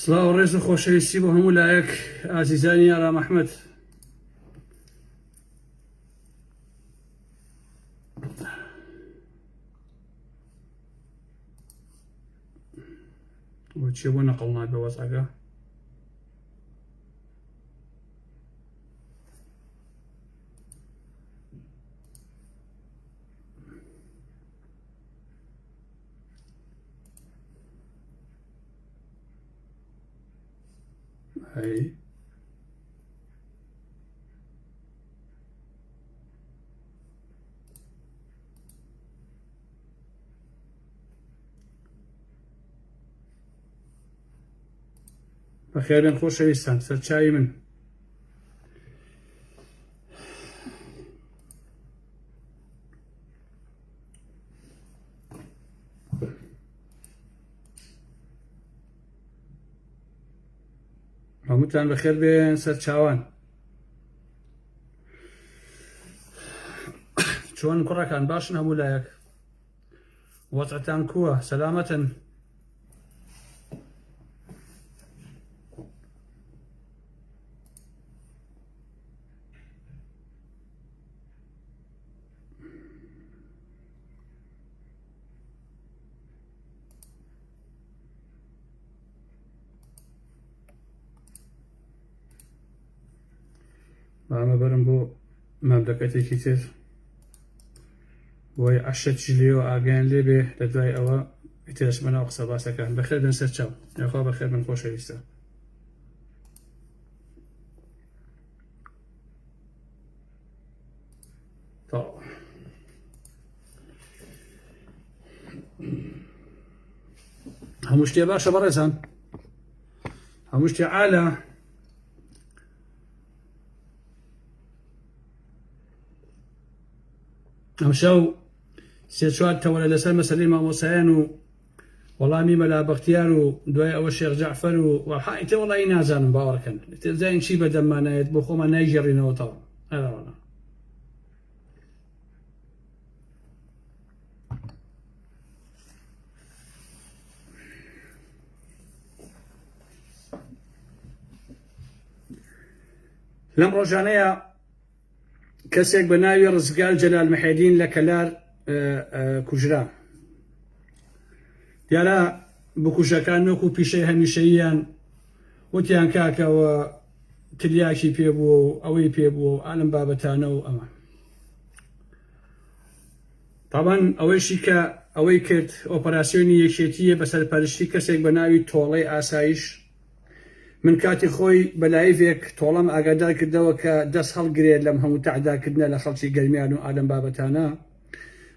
سڵاو ڕێز و خۆشەویستی بۆ هەموو لایەک ئازیزانی ئارام ئەحمەد. بۆچیە بۆ نەقڵ نابێ وەزعەکە؟ هەی بەخێربێن خۆشەویستان، سەرچاوی من هەمووتان بەخێر بێن سەرچاوان. چۆن کوڕەکان باشن هەموو لایەک؟ وەزعتان کووە؟ سەلامەتن؟ بامە بەرم بۆ مەملەکەتێکی تر بۆی عەشەتی لێوە ئاگیان لێبێ لە دوای ئەوە ئیترەچمە ناو قسە باسەکان. بەخێر بن سەرچاو، یاخوا بەخێر بن خۆشەویستە. هەموو شتێ باشە بەڕێزان، هەموو شتێ عالە. ئەمشەو سێ چوار تەوەلە لەسەر مەسەلەی مامۆسایان و وەڵامی مەلا بەختیار و دوای ئەوە شێخ جەعفەر و وەحایتە وەڵی نازانم باوەڕکەن زین چی بەدەممانایەت بۆ خۆمان نایژێڕینەوەتەوە. هەراوەڵا لەم ڕۆژانەیە کەسێک بە ناوی ڕزگار جەلال مەحێدین لە کەلار کوژرا. دیارە بکوژەکان وەکو پیشەی هەمیشەییان وتیان کاکەوە تریاکی پێبووە و ئەوەی پێبووە و ئالم بابەتانە و ئەمە. تاوان ئەوەیشی کە ئەوەی کرد ئۆپەراسیۆنی یەکێتیە بەسەر پەرشتی کەسێک بە ناوی تۆڵەی ئاسایش. من کاتی خۆی بەلایڤێک تۆڵەم ئاگادار کردەوە کە دەست هەڵگرێت لەم هەموو تەعداکردنە لە خەڵکی گەرمیان و ئالم بابەتانە،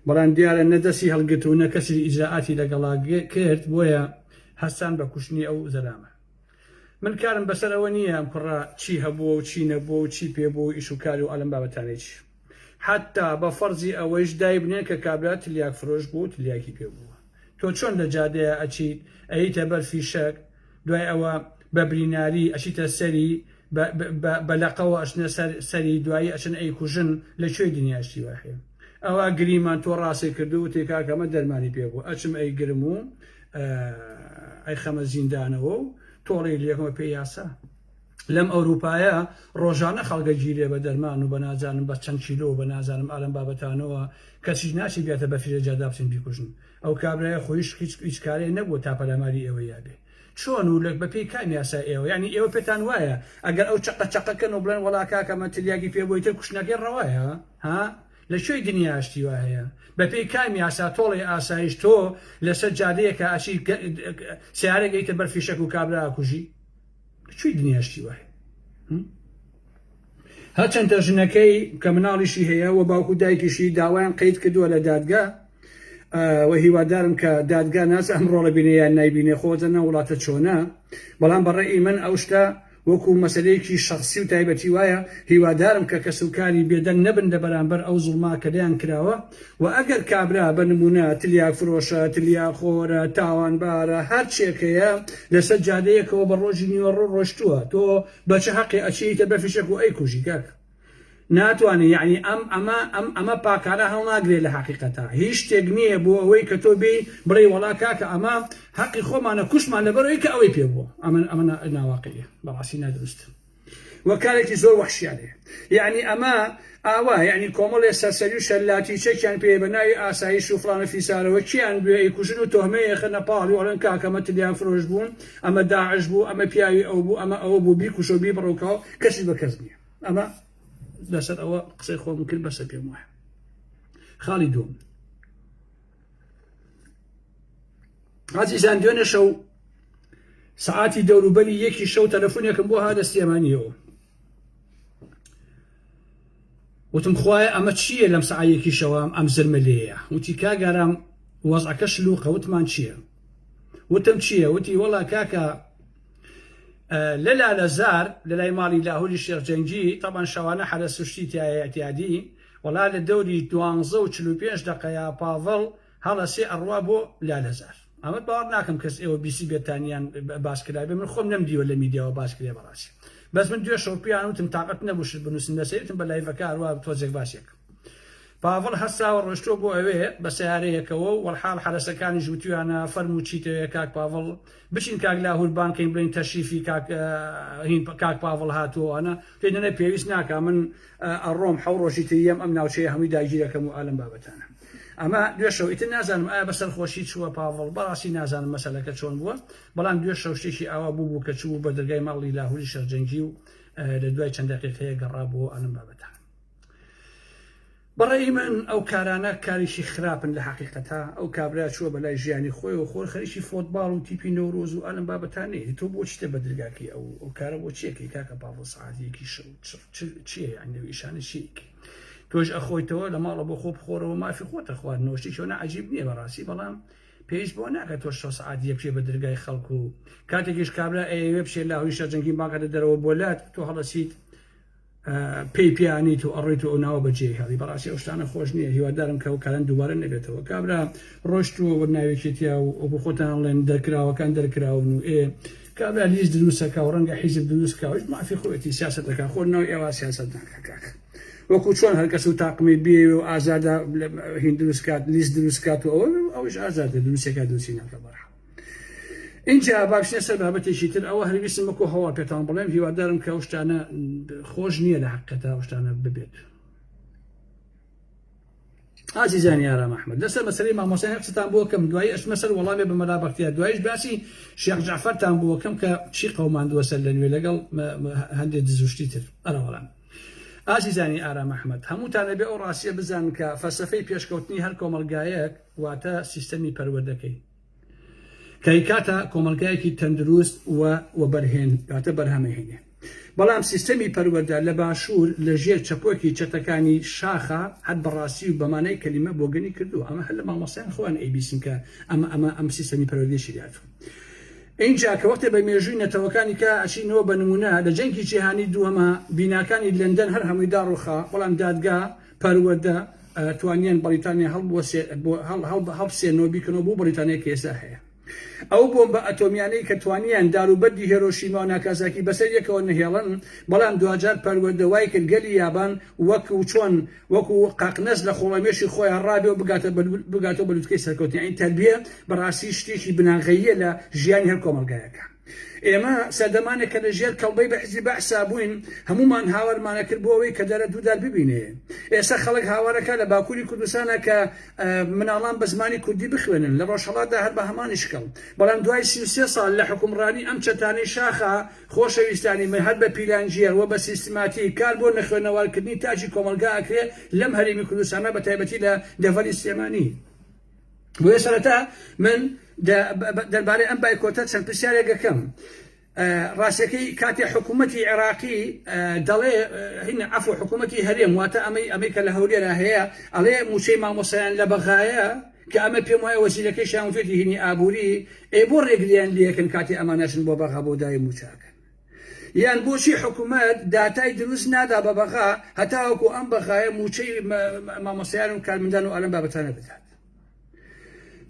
بەڵام دیارە نەدەستی هەڵگرت و نەکەسی ئیجراعاتی لەگەڵا کرد، بۆیە هەستان بە کوشتنی ئەو زەلامە. من کارم بەسەر ئەوە نییە ئەم کوڕە چی هەبووە و چی نەبووە و چی پێبوو و ئیش و کار و ئالم بابەتانێکی، حتا بە فەرزی ئەوەیش دای بنێن کە کابرا تلیاک فرۆش بوو و تلیاکی پێبووە. تۆ چۆن لە جادەیە ئەچیت ئەیتە بەرفی شەک، دوای ئەوە بە بریناری ئەچیتە سەری بە لەقەوە ئەچنە سەری، دوایی ئەچن ئەیکوژن لە کوێی دنیاشتی واهەیە. ئەوە گریمان تۆ ڕاستی کردو و تێکاکەمە دەرمانی پێبوو، ئەچم ئەی گرم و ئەی خەمە زیندانەوە و تۆڕی لێکمە پێی یاسا. لەم ئەوروپایە ڕۆژانە خەڵگە گیرێ بە دەرمان و بە نازانم بە چەند کیلۆ بە نازانم ئالم بابەتانەوە کەسیش ناچی بێتە بە فیرەجادا بچین بیکوژن. ئەو کابرایە خۆیش هیچ کارێ نەبووە تا پەلاماری ئێوە یابێ. چۆن و لەک بەپێی کام یاسا ئێوە؟ یعنی ئێوە پێتان وایە ئەگەر ئەو چەقەکەن و بڵێن وەڵا کاکەمە تلیاکی پێبووی تر کوشتنەکەی ڕەوایە؟ ها لە کوێی دنیاشتی وایە؟ بەپێی کام یاسا تۆڵی ئاسایش تۆ لەسەر جادەیەکە ئاچی سیارێک ئەیتە بەرفی شەک و کابرا ئاکوژی؟ کوێی دنیاشتی وایە؟ هەرچەندە ژنەکەی کە مناڵیشی هەیە و باوکو دایکیشی داوایان قەید کردووە لە دادگا و هیوادارم کە دادگا ناز ئەمڕۆ لە بینێ یان نایبینێ خۆزەنە وڵاتە چۆنە، بەڵام بەڕێی من ئەو شتە وەکو مەسەلەیەکی شخصی و تایبەتی وایە هیوادارم کە کەسوکاری بێدەنگ نەبن لە بەرامبەر ئەو زوڵما کە لێیان کراوە. و ئەگەر کابرا بە نمونە تلیاک فرۆشە، تلیاک خۆرە، تاوانبارە، هەر چێکەیە لەسەر جادەیەکەوە بە ڕۆژی نیوەڕۆ ڕۆشتووە، تۆ بەچە حەقی ئەچیتە بەرفی شەک و ئەیکوژی کاک؟ ناتوانێ یعنی ئەمە پاکارە هەڵ ناگرێت لە حقیقەتە هیچ شتێک نییە بۆ ئەوەی کە تۆ بێ بڵێ وەڵا کاکە ئەمە حەقی خۆمانە کوشمان لەبەرەوەی کە ئەوەی پێ بووە ئەمە ناواقعیە بەڕاستی نادروستە وەکارێکی زۆر وەحشیانەیە یعنی ئەمە ئاوا یعنی کۆمەڵێ سەرسەری و شەلاتی چەکیان پێ بە ناوی ئاسایش و فڵانە فیسارەوە کیان بێ کوژن و تۆهمەیە خەنە پاڵی وەڵێن کاکەمە تلیان فرۆش بوون ئەمە داعش بوو ئەمە پیاوی ئەو بوو ئەمە ئەوە بوو بیکوشە و بیبڕۆکەوە کەسی بە کەس نییە ئەمە لەسەر ئەوە قسەی خۆم کرد بەسە پێم وایە خاڵی دوم عزیزان دوێنێ شەو سعاتی دەوروبەری یەکی شەو تەلەفۆنێکم بۆ هاتە سلێمانیەوە وتم خوایە ئەمە چییە لەم سعایەکی شەوام ئەم زرمە لێیە وتی کاگارام وەزعەکە شلووقە وتمان چییە وتم چییە وتی وەڵا کاکە لە لالەزار لە لای ماڵی لاهوری شێخجەنگی طبعا شەوانە حرە سوشتی تایە ئەتیادی وەڵا لە دەوری 12:45 دقەیە پاڤڵ هەڵەسێ ئەڕوا بۆ لالەزار ئەمە باوەڕ ناکەم کەس ئێوە بیسی بێتانیان باس کرا بێ من خۆم نەمدیوە لە میدیاوە باس کرێ بەڕاستی بەس من دوێ شەوپیان وتم تااقەت نەبووشت بنووسن دەسێتم بە لایڤەکە هەروە تۆزێک باسێک پاڤڵ هەستاوە ڕۆشتۆ بۆ ئەوێ بە سیارەیەکەوە و وەڵحاڵ حرەسەکانی ژووتیوانە فەرمو چیتەوە کاک پاڤڵ بچین کاک لاهور بانکەین بڵین تەشریفی کاک پاڤڵ هاتووەوانە پێدەنە پێویست ناکە من ئەڕۆم حەو ڕۆژی تریەم ئەم ناوچەیە هەمووی داگیرەکەم و ئالم بابەتانە ئەمە دوێشەوە ئیتر نازانم ئایا بەسەر خۆشی چووە پاڤڵ بەڕاستی نازانم مەسەلەکە چۆن بووە بەڵام دوێشەو شتێکی ئاوا بوو کە چوو بە دەرگای ماڵی لاهوری شێخجەنگی و لە دوای چەند دقیقەیە گەڕابووە ئالم بابەتانە بەڕێی من ئەو کارانە کاریشی خراپن لە حقیقەتە ئەو کابرا چووە بەلای ژیانی خۆی و خۆر خەریکی فۆتباڵ و تیپی نەورۆز و ئالم بابەتانەیە تۆ بۆ چیتە بە دەرگاکی ئەو کارە بۆ چیەکەی کاکە پاڤڵ سعاتێکی شەو چییە یعنی ئیشانە چیەکەی تۆش ئەخۆیتەوە لە ماڵە بۆ خۆ بخۆرەوە مافی خۆتە خواردنەوە شتێکیەوە عەجیب نییە بەڕاستی بەڵام پێویست بۆ ناکات تۆ 6 سعات یەک بچێ بە دەرگای خەڵک و کاتێکیش کابرا ئەوێ بچێت لاهوری شێخجەنگی بانکە دەرەوە بۆلات تۆ هەڵەسیت پێی پیانیت و ئەڕێیت و ئەو ناوە بەجێ هەڵی بەڕاستی ئەو شتانە خۆش نییە هیوادارم کە ئەو کاران دووبارە نەبێتەوە کابرا ڕۆشتووە بە ناوێکێتیا و بۆ خۆتان ئەڵێن دەرکراوەکان دەرکراون و کابرا لیست دروستەکە و ڕەنگە حیزب دروستکەوەی مافی خۆیەتی سیاسەتەکە خۆ ناوی ئێوە سیاسەت ناکە کاکە وەکو چۆن هەر کەس و تاقمی بێ و ئازادە هین دروستکات لیست دروستکات و ئەوش ئازادە دروستەکە دروستی ناکە بەڕە اینجا باشنە سەر بابەتێکی تر ئەوە هەرویستم وەکو هەوا پێتان بڵێم هیوادارم کە ئەو شتانە خۆش نییە لە حقیقەتە ئەو شتانە ببێت ئازیزانی ئارام ئەحمەد لەسەر مەسەلەی مامۆستای قسەتان بۆ کەم دوایی ئەچمە سەر وەڵامی بە مەلابەختیە دواییش باسی شێخ جەعفەرتان بۆ کەم کە چی قەوماندووە سەر لە نوێ لەگەڵ هەندێک دزوشتی تر ئەرە وەڵام ئازیزانی ئارام ئەحمەد هەمووتانە بێ ئەو ڕاستیە بزان کە فەلسەفەی پێشکەوتنی هەر کۆمەلگایەک واتە سیستەمی پەروەردەکەی کەی کاتە کۆمەلگایەکی تەندروست و بەرهێن کاتە بەرهەمەهێنێ بەڵام سیستەمی پەروەردە لە باشوور لە ژێر چەپۆکی چەتەکانی شاخە هەر بەڕاستی و بەمانەی کەلیمە بۆگەنی کردو ئەمە هەر لە مامۆستایان خۆیان ئەیبیسن کە ئەم سیستەمی پەروەردەی شریعەت اینجا کە وەختێ بە مێژووی نەتەوەکانی کە ئەچینەوە بە نمونە لە جەنگی جیهانی دووەمە بیناکانی لەندەن هەر هەمووی داڕوخا بەڵام دادگا پەروەردە توانیان بەریتانیا هەڵبسێنەوە بیکەنەوە بۆ بەریتانیا کە ئێستا هەیە ئەو بۆمبە ئەتۆمیانەی کە توانیان داروبەردی هیرۆشیما و ناکازاکی بەسەر یەکەوە نەهێڵن بەڵام دوجار پەروەردەوای کرد گەلی یابان وەکو قاقنەس لە خۆڵەمێشی خۆیان ڕابێ و بگاتەوە بە لووتکەی سەرکەوتنی ئەین تەربیە بەڕاستی شتێکی بناغەییە لە ژیانی هەر کۆمەلگایەکە ئێمە سەردەمانێکە لە ژێر کەڵبەی بە حیزبی بەحسا بووین هەمومان هاوارمانە کرد بۆ ئەوەی کە دەرە دوودار ببینێ ئێستا خەڵک هاوارەکە لە باکووری کوردستانە کە مناڵان بە زمانی کوردی بخوێنن لە ڕۆژهەڵاتدا هەر بە هەمانی شکڵ بەڵام دوای 33 ساڵ لە حکومڕانی ئەم چەتانەی شاخە خۆشەویستانی من هەر بە پیلانجیەر و بە سیستماتی کار بۆ نەخوێنەوارکردنی تاجی کۆمەلگا ئەکرێ لەم هەرێمی کوردستانە بە تایبەتی لە دەڤەری سلێمانی بۆیە سەرەتا من دەربارەی ئەم بایکۆتە چەند پرسیارێکەکەم ڕاستەکەی کاتی حکوومەتی عێراقی دەڵێ هینە ئەفۆ حکوومەتی هەرێم واتە ئەمەی کە لە هەولێرا هەیە ئەڵێ موچەی مامۆسایان لە بەغایە کە ئەمە پێم وایە وەسیلەکەی شیانوتێتی هینی ئابووری بۆ ڕێگریان لێکن کاتی ئەمانەشن بۆ بەغا بۆ دای موچاکەن یان بۆچی حکوومەت داتای دروست نادا بە بەغا هەتاوەکو ئەم بەغایە موچەی مامۆسایان و کارمەندان و ئەلەم بابەتانە بدات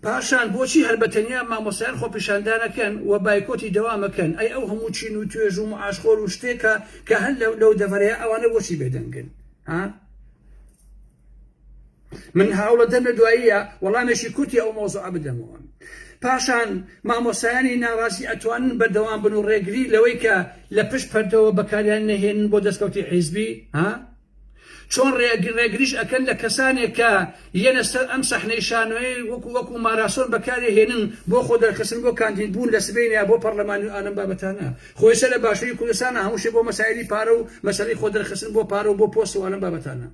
پاشان بۆچی هەر بەتەنیا مامۆستایان خۆ پیشاندانەکەن و بایکۆتی دەوامەکەن ئەو هەموو چین و توێژ و معاشخۆر و شتێکە کە هەر لەو دەڤەرەیە ئەوانە بۆچی بێدەنگن ها من هاوڵە دەم لە دواییە وەڵامێکی کورتی ئەو مۆزوع بدەمەوە. پاشان مامۆسایانی ناڕازی ئەتوانن بەردەوام بن و ڕێگری لەوەی کە لە پشت پەردەوە بەکاریان نەهێنن بۆ دەستکەوتی حیزبی چۆن ڕێگریش ئەکەن لە کەسانێک کە یەنە سەر ئەم سەحنەی شانۆی وەکو ماراسۆن بەکارهێنن بۆ خۆ دەرخستن بۆ کاندید بوون لە سبەینە بۆ پەرلەمانی و ئانەم بابەتانە خۆی سەر لە باشووری کوردستانە هەمووشێ بۆ مەسایلی پارە و مەسەلەی خۆ دەرخستن بۆ پارە و بۆ پۆست و ئانەم بابەتانە.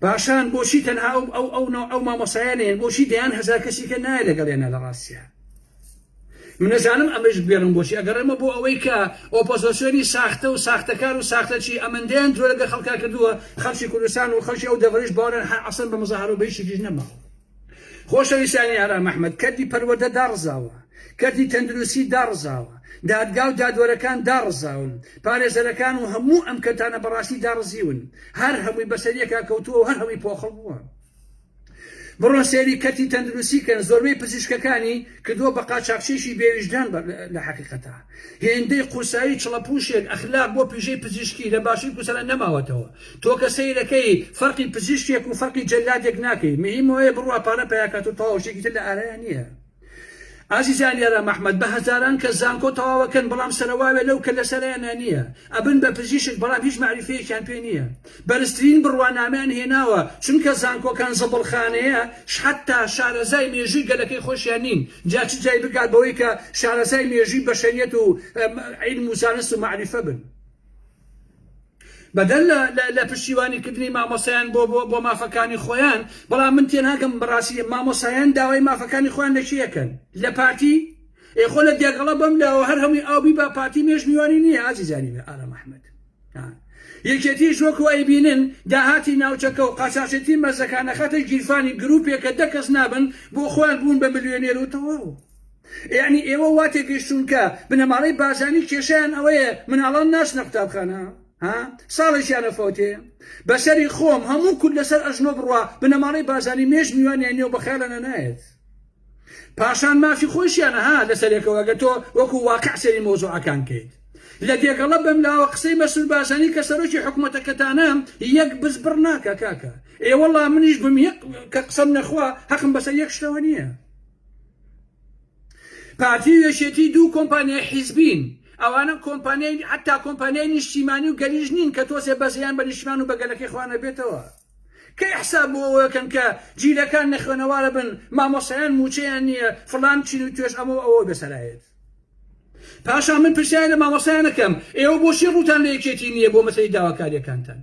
باشان بۆچی تەنها ئەو مامۆسایانێن بۆچی دەیان هەزار کەسی کە نایە لەگەڵێنە لە ڕاستیە. من نەزانم ئەمەش بێڕم بۆچی ئەگەڕێمە بۆ ئەوەی کە ئۆپۆزیسیۆنی ساختە و ساختەکار و ساختەچی ئەمەندەیان درۆ لەگە خەڵکا کردووە خەڵکی کوردستان و خەڵکی ئەو دەڤەریش باوەڕیان عەسەن بە مەزاهەرە و بەیشێکیش نەماوە. خۆشەویستانی ئارام ئەحمەد کەردی پەروەردە داڕزاوە، کەردی تەندروستی داڕزاوە، دادگا و دادوەرەکان داڕزاون، پارێزەرەکان و هەموو ئەم کەتانە بەڕاستی داڕزیون، هەر هەمووی بەسەریەکە کەوتووە و هەر هەمووی پۆخەڵ بووە. بڕۆ سێری کەتی تەندروستیکەن زۆربەی پزیشکەکانی کردووە بە قاچاقچێکی بێویژدان لە حەقیقەتە. هێندەی قورسایی چڵەپوشێک ئەخلاق بۆ پیژەی پزیشکی لە باشووری کوردستان نەماوەتەوە. تۆ کە سەیرەکەی فەرقی پزیشکێک و فەرقی جەلادێک ناکەی، مهمەوەیە بڕوا پارە پەیاکات و تەواوشێکی تر لە ئارەیان نییە. ئازیزان یارام ئەحمەد بە هەزاران کە زانکۆ تەواوەکەن بەڵام سەرەواوێ لەو کە لە سەرایانە نییە، ئەبن بە پزیشک بەڵام هیچ معریفەیەکیان پێ نییە. بەرزترین بڕوانامەیان هێناوە چونکە زانکۆکان زەبڵخانەیە حتا شارەزای مێژووی گەلەکەی خۆشیان نین. جا چ جای بگات بەوەی کە شارەزای مێژووی بەشەریەت و عیلم و زانست و معریفە بن. بەدەل لە پشتیوانیکردنی مامۆسایان بۆ مافەکانی خۆیان، بەڵام من تێناگەم بەڕاستی مامۆسایان داوای مافەکانی خۆیان لە چیەکەن؟ لە پارتی؟ خۆ لە دێگەڵە بەم لاوە هەر هەمووی ئاوبی با پارتی مێژ میوانی نییە. ئازیزانی ئارام ئەحمەد یەکێتی ژۆک و ئەیبینن داهاتی ناوچەکە و قاچاقچێتی مەرزەکانە خەتە گیرفانی گروپێکە دە کەس نابن بۆ خۆیان بوون بە ملیۆنێر و تەواو. یعنی ئێوە واتێ گەیشتون کە بنەماڵەی بازانی کێشیان ئەوەیە مناڵان ناچنە قوتابخانە ساڵێکیانە فەوتێ بەسەری خۆم هەموو کورد لەسەر ئەژنۆ بڕوا بنەماڵەی بازانی مێژ میوانیان نێو بەخیاڵەنە نایێت. پاشان مافی خۆشیانە لەسەرێکەوە گە تۆ وەکو واقع سەری مۆزوعەکان کەیت. لە دێگەڵە بەم لاوە قسەی مەسئول بازانی کە سەرۆکی حکوومەتەکەتانە یەک بزبڕ ناکە کاکە. وەڵا منیش بم یەک کە قسەم نەخوا حەقم بەسەر یەک شتەوە نییە. پارتی وێشێتی دوو کۆمپانیای حیزبین، ئەوانە کۆمپانیای حتا کۆمپانیای نیشتیمانی و گەلیژ نین کە تۆسێ بەزیان بە نیشتیمان و بەگەلەکەی خوانە بێتەوە. کەی حساب بۆ ئەوەکەن کە جیلەکان نەخوێنەوارە بن مامۆسایان موچەیان نییە فڵان چین و توێش ئەوە بەسەرایەت. پاشان من پرسیان لە مامۆسایانەکەم ئێوە بۆچی ڕووتان لە یەکێتی نییە بۆ مەسەی داواکاریەکانتان؟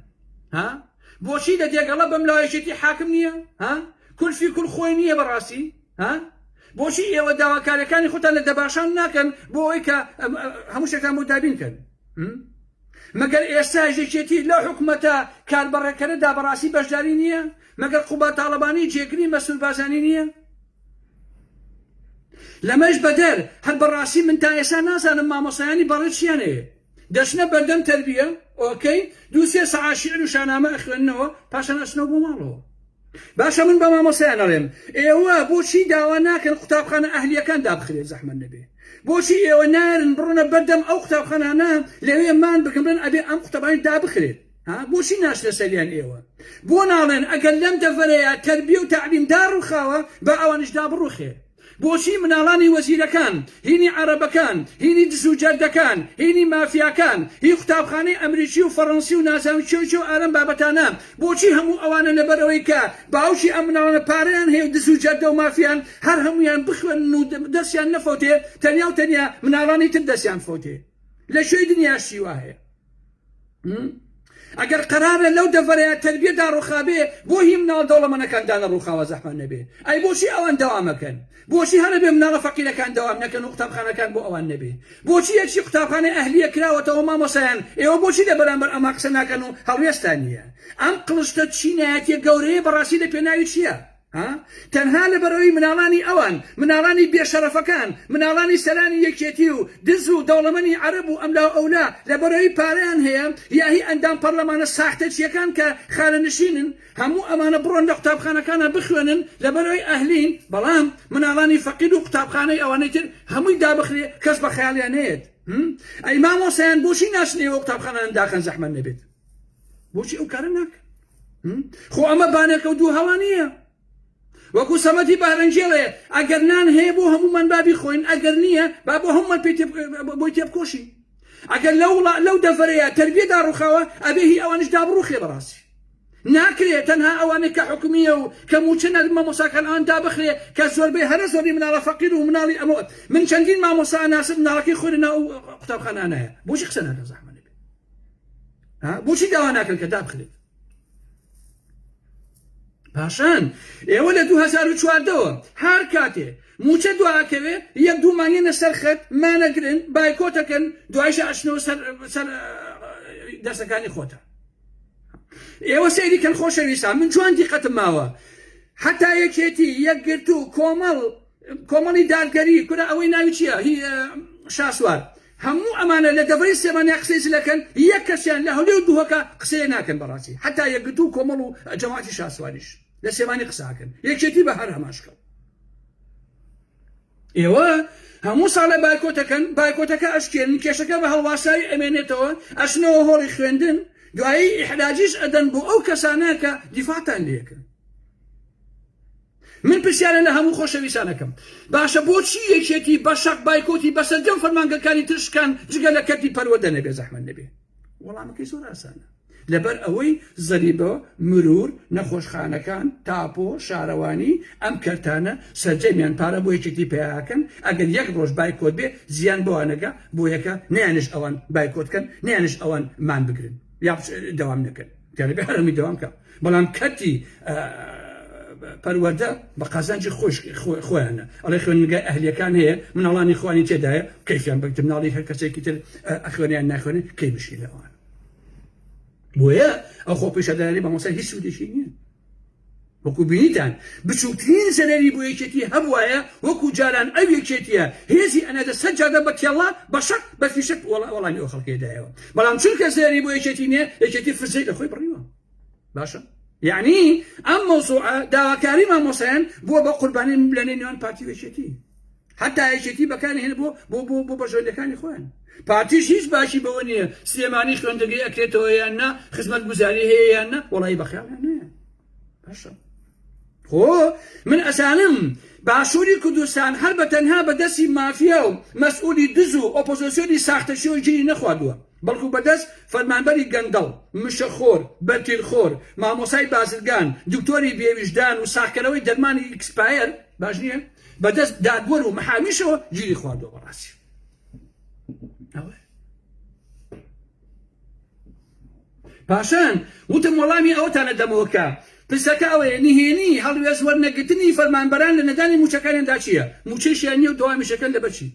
بۆچی لە دێگەڵە بەم لاوەیەکێتی حاکم نییە؟ کولفی کول خۆی نییە بەڕاستی؟ بۆچی ئێوە داواکاریەکانی خۆتان لە دەباشان ناکەن بۆ ئەوەی کە هەموو شتێکتان بۆ دابینکەن؟ مەگەر ئێستا یەکێتی لە حکوومەتە کاربەڕێکەرەدا بەڕاستی بەشداری نییە؟ مەگەر قوبا تاڵەبانی جێگری مەسئول بازانی نییە؟ لەمەش بەدەر هەر بەڕاستی من تا ئێستا نازانم مامۆسایانی بەڕێ چیانەیە. دەچنە بەردەم تەربیە ئۆکەی دوو سێ سەعات شیعر و شانامە ئەخوێننەوە پاشان ئەچنەوە بۆ ماڵەوە. باشە من بە مامۆسایان ئەڵێم ئێوە بۆچی داوا ناکەن قوتابخانە ئەهلیەکان دابخرێت زەحمەت نەبێ؟ بۆچی ئێوە نارن بڕۆنە بەردەم ئەو قوتابخانانە لەوێ مان بکەن ئەبێ ئەم قوتابخانە دابخرێت؟ بۆچی ناشنە سەریان ئێوە؟ بۆ ناڵێن ئەگەر لەم دەڤەرەیە تەربیە و تەعلیم داڕووخاوە بە ئەوانش دابڕووخێ؟ بۆچی مناڵانی وەزیرەکان، هینی عەرەبەکان، هینی دزوجەردەکان، هینی مافیاکان، هی قوتابخانەی ئەمریکی و فەڕەنسی و نازاوی چۆچۆ و ئارەم بابەتانە بۆچی هەموو ئەوانە لەبەرەوەی کە باوکی ئەم مناڵانە پارەیان هەیە و دزوجەردە و مافیان هەر هەمویان بخوێنن و دەستیان نەفەوتێ تەنیا و تەنیا مناڵانی تر دەستیان فەوتێ. لە شوێی دنیاشی وایە. ئەگەر قەرارە لەو دەڤەرەیە تەربیە داڕووخابێ بۆ هی مناڵ دەوڵەمەندەکان دانەڕووخاوە زەحمەت نەبێ؟ ئەی بۆچی ئەوان دەوامەکەن؟ بۆچی هەرە بێ مناڵە فەقیرەکان دەوام نەکەن و قوتابخانەکان بۆ ئەوان نەبێ؟ بۆچی یەکشی قوتابخانەی ئەهلیە کراوەتەوە مامۆسایان ئێوە بۆچی لە بەرامبەر ئەما قسە ناکەن و هەڵوێستان نییە؟ ئەم قڵشتە چینایەتیە گەورەیە بەڕاستی لە پێناوی چییە؟ تەنها لەبەرەوەی مناڵانی ئەوان مناڵانی بێشەرەفەکان مناڵانی سەرانی یەکێتی و دز و دەوڵەمەندی عەرەب و ئەملا ئەولا لەبەرەوەی پارەیان هەیە یاهی ئەندام پەرلەمانە ساختەچیەکان کە خانەنشینن هەموو ئەمانە بڕۆن لە قوتابخانەکانە بخوێنن لەبەرەوەی ئەهلین بەڵام مناڵانی فەقیر و قوتابخانەی ئەوانەی تر هەمووی دابخرێ کەس بە خەیاڵیان هەیە. ئەی مامۆسایان بۆچی ناچنێەوە قوتابخانەیان داخەن زەحمەت نەبێت؟ بۆچی ئەو کارە ناکە خۆ ئەمە بانەکە و دوو هەڵا نییە وەکو سەمەتی بارەنجێڵێ ئەگەر نان هەیە بۆ هەمومان بابی خۆین ئەگەر نییە با بۆ هەمومان بۆی تێبکۆشی ئەگەر لەو دەفەرەیە تەربیەدا ڕووخاوە ئەبێ هی ئەوانش دابڕوخێ بەڕاستی ناکرێت تەنها ئەوانە کە حکومیە و کە موچەنە مامۆساکان ئەوان دابخرێ کە زۆربەی هەرە زۆری مناڵە فەقیر و مناڵی ئەمە من چەندین مامۆسا ناسب مناڵەکەی خۆی لەناو قوتابخانانەیە بۆچی قسە ناکەن زەحمەت نەبێت بۆچی داوا ناکەن کە دابخرێت پاشان ئێوە لە 2014ەوە هەر کاتێ موچە دواکەوێ یەک دوو مانگێنە سەر خەت مانەگرن بایکۆتەکەن دوایشە ئەچنەوە سەر دەستەکانی خۆتە ئێوە سەیریکەن خۆشەویستان من جوان دیقەتم ماوە حتا یەکێتی یەکگرت و کۆمەڵی دادگەری کورە ئەوەی ناوی چییە هی شاسوار هەموو ئەمانە لە دەڤەری سێمانیا قسەی زلەکەن یەک کەسیان لە هەولێر و دووهەکە قسەیە ناکەن بەڕاستی حتا یەکگرت و کۆمەڵ و جەماعەتی شاسواریش لە سێمانی قساکەن یەکێتی بە هەر هەماشکە ئێوە هەموو ساڵە بایکۆتەکە ئەشکێنن کێشەکە بە هەڵواسایی ئەمێنێتەوە ئەچنەوە هۆڵی خوێندن دوایی ئیحراجیش ئەدەن بۆ ئەو کەسانەیە کە دیفاعتان لێکن من پرسیارە لە هەموو خۆشەویستانەکەم باشە بۆچی یەکێتی بەشەق بایکۆتی بەسەرجەم فەرمانگەکانی ترشکان جگە لە کەرتی پەروەدە نەبێ زەحمەت نەبێ وەڵامەکەی زۆر ئاسانە لەبەر ئەوەی زەریبە مرور نەخۆشخانەکان تاپۆ شارەوانی ئەم کەرتانە سەرجەمیان پارە بۆ یەکێتی پێیاکەن ئەگەر یەک ڕۆژ بایکۆت بێ زیان بۆوانەکە بۆ یەکە نیانش ئەوان بایکۆتکەن نیانش ئەوان مان بگرن یا دەوام نەکەن دیارەبێ هەرمی دەوامکە بەڵام کەرتی پەروەردە بە قازانجی خۆیانە ئەڵێ خوێنگای ئەهلیەکان هەیە مناڵانی خوانی تێدایە کەیفیان بەکتب مناڵی هەر کەسێکی تر ئەخوێنیان ناخوێنێ کەی بشی لەوان بۆیە ئەو خۆ پیشەداری مامۆستا هیچ سوودێکی نییە وەکو بینیتان بچووکترین زەرەری بۆ یەکێتی هەبوایە وەکو جاران ئەو یەکێتیە هێزی ئەنەدە سەد جادە بە تێڵا بە شەق بە فیشک وەڵامی ئەو خەڵکێدایەوە بەڵام چونکە زەرەری بۆ یەکێتی نییە یەکێتی فرزەی لە خۆی بڕیوە باشە یعنی ئەم مۆزوعە داواکاری مامۆسایان بووە بە قوربانی لەنێ نێوان پارتی یەکێتی حتا یەکێتی بەکارهێن بۆ بەژۆردەکانی خۆیان پارتیش هیچ باشی بەوە نییە سلێمانی خوێندەگەی ئەکرێتەوە یان نا خزمەت گوزاری هەیە یان نا وەڵی بەخیاڵیان نەیە باشە خۆ من ئەزانم باشووری کوردستان هەر بە تەنها بەدەستی مافیا و مەسئولی دز و ئۆپۆزیسیۆنی ساختەشی گیری نەخواردووە بەڵکو بەدەست فەرمانبەری گەندەڵ مشەخۆر بەرتیلخۆر مامۆسای بازرگان دکتۆری بێویژدان و ساختکەرەوەی دەرمانی ئیکسپایر باش نییە بەدەست دادوەر و مەحامیشەوە گیری خواردووە بەڕاستی پاشان وتم وەڵامی ئەوتانە دەمەوەکە پرسەکە ئەوەیە نهێنی هەڵوێز وەرنەگرتنی فەرمانبەران لە نەدانی موچەکانیاندا چییە موچەیشیان نیە و دەوامیشەکەن لە بەچی